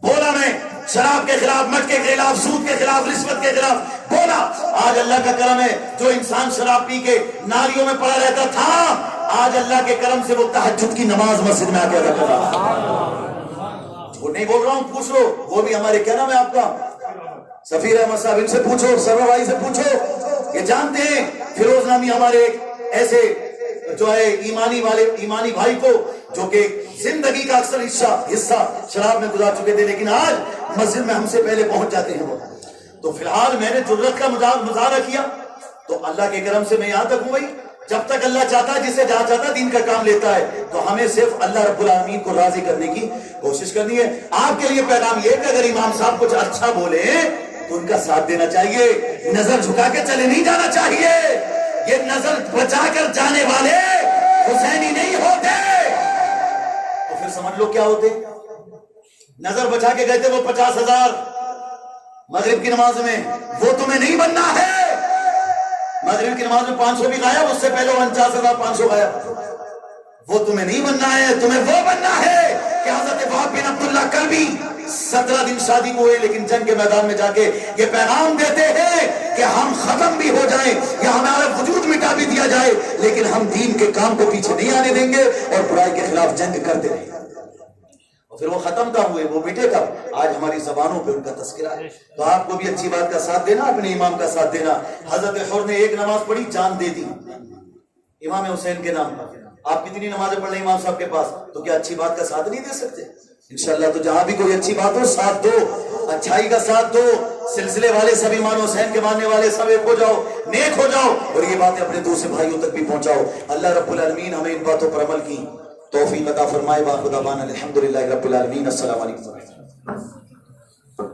بولا میں شراب کے خلاف، مٹکے کے خلاف، سود کے خلاف، رشوت کے خلاف بولا۔ آج اللہ کا کرم ہے، جو انسان شراب پی کے نالیوں میں پڑا رہتا تھا، آج اللہ کے کرم سے وہ تہجد کی نماز مسجد میں آ کے ادا کر رہا ہے۔ وہ نہیں بول رہا ہوں، پوچھ لو، وہ بھی ہمارے، کیا نام ہے آپ کا؟ سفیر احمد صاحب، ان سے پوچھو، سرور بھائی سے پوچھو، یہ جانتے ہیں فیروز نامی ہمارے ایسے جو ہے ایمانی بھائی کو، جو کہ زندگی کا اکثر حصہ شراب میں گزار چکے تھے، لیکن آج مسجد میں ہم سے پہلے پہنچ جاتے ہیں وہ۔ تو فی الحال میں نے جرت کا مظاہرہ کیا، تو اللہ کے کرم سے میں یہاں تک ہوں بھائی، جب تک اللہ چاہتا ہے، جسے جہاں چاہتا ہے دین کا کام لیتا ہے، تو ہمیں صرف اللہ رب العالمین کو راضی کرنے کی کوشش کرنی ہے۔ آپ کے لیے پیغام یہ کہ اگر امام صاحب کچھ اچھا بولے تو ان کا ساتھ دینا چاہیے، نظر جھکا کے چلے نہیں جانا چاہیے۔ یہ نظر بچا کر جانے والے حسینی نہیں ہوتے، تو پھر سمجھ لو کیا ہوتے؟ نظر بچا کے گئے تھے وہ 50,000 مغرب کی نماز میں، وہ تمہیں نہیں بننا ہے۔ مغرب کی نماز میں 500 بھی غائب، اس سے پہلے 49,500 غائب، وہ تمہیں نہیں بننا ہے، تمہیں وہ بننا ہے کہ حضرت وہب بن عبداللہ کلبی 17 دن شادی کو ہوئے، لیکن جنگ کے میدان میں جا کے یہ پیغام دیتے ہیں کہ ہم ختم بھی ہو جائیں یا ہمارا وجود مٹا بھی دیا جائے، لیکن ہم دین کے کام کو پیچھے نہیں آنے دیں گے اور برائی کے خلاف جنگ کرتے رہیں گے۔ اور پھر وہ ختم کب ہوئے، وہ مٹے کب؟ آج ہماری زبانوں پہ ان کا تذکرہ ہے۔ تو آپ کو بھی اچھی بات کا ساتھ دینا، اپنے امام کا ساتھ دینا۔ حضرت حر نے ایک نماز پڑھی، جان دے دی امام حسین کے نام پر۔ آپ کتنی نمازیں پڑھ لیں امام صاحب کے پاس، تو کیا اچھی بات کا ساتھ نہیں دے سکتے؟ انشاءاللہ تو جہاں بھی کوئی اچھی بات ہو ساتھ دو، اچھائی کا ساتھ دو، سلسلے والے سب امام حسین کے ماننے والے سب ایک ہو جاؤ، نیک ہو جاؤ، اور یہ باتیں اپنے دوسرے بھائیوں تک بھی پہنچاؤ۔ اللہ رب العالمین ہمیں ان باتوں پر عمل کی توفیق عطا فرمائے۔ باخدا بان الحمدللہ رب العالمین۔ السلام علیکم۔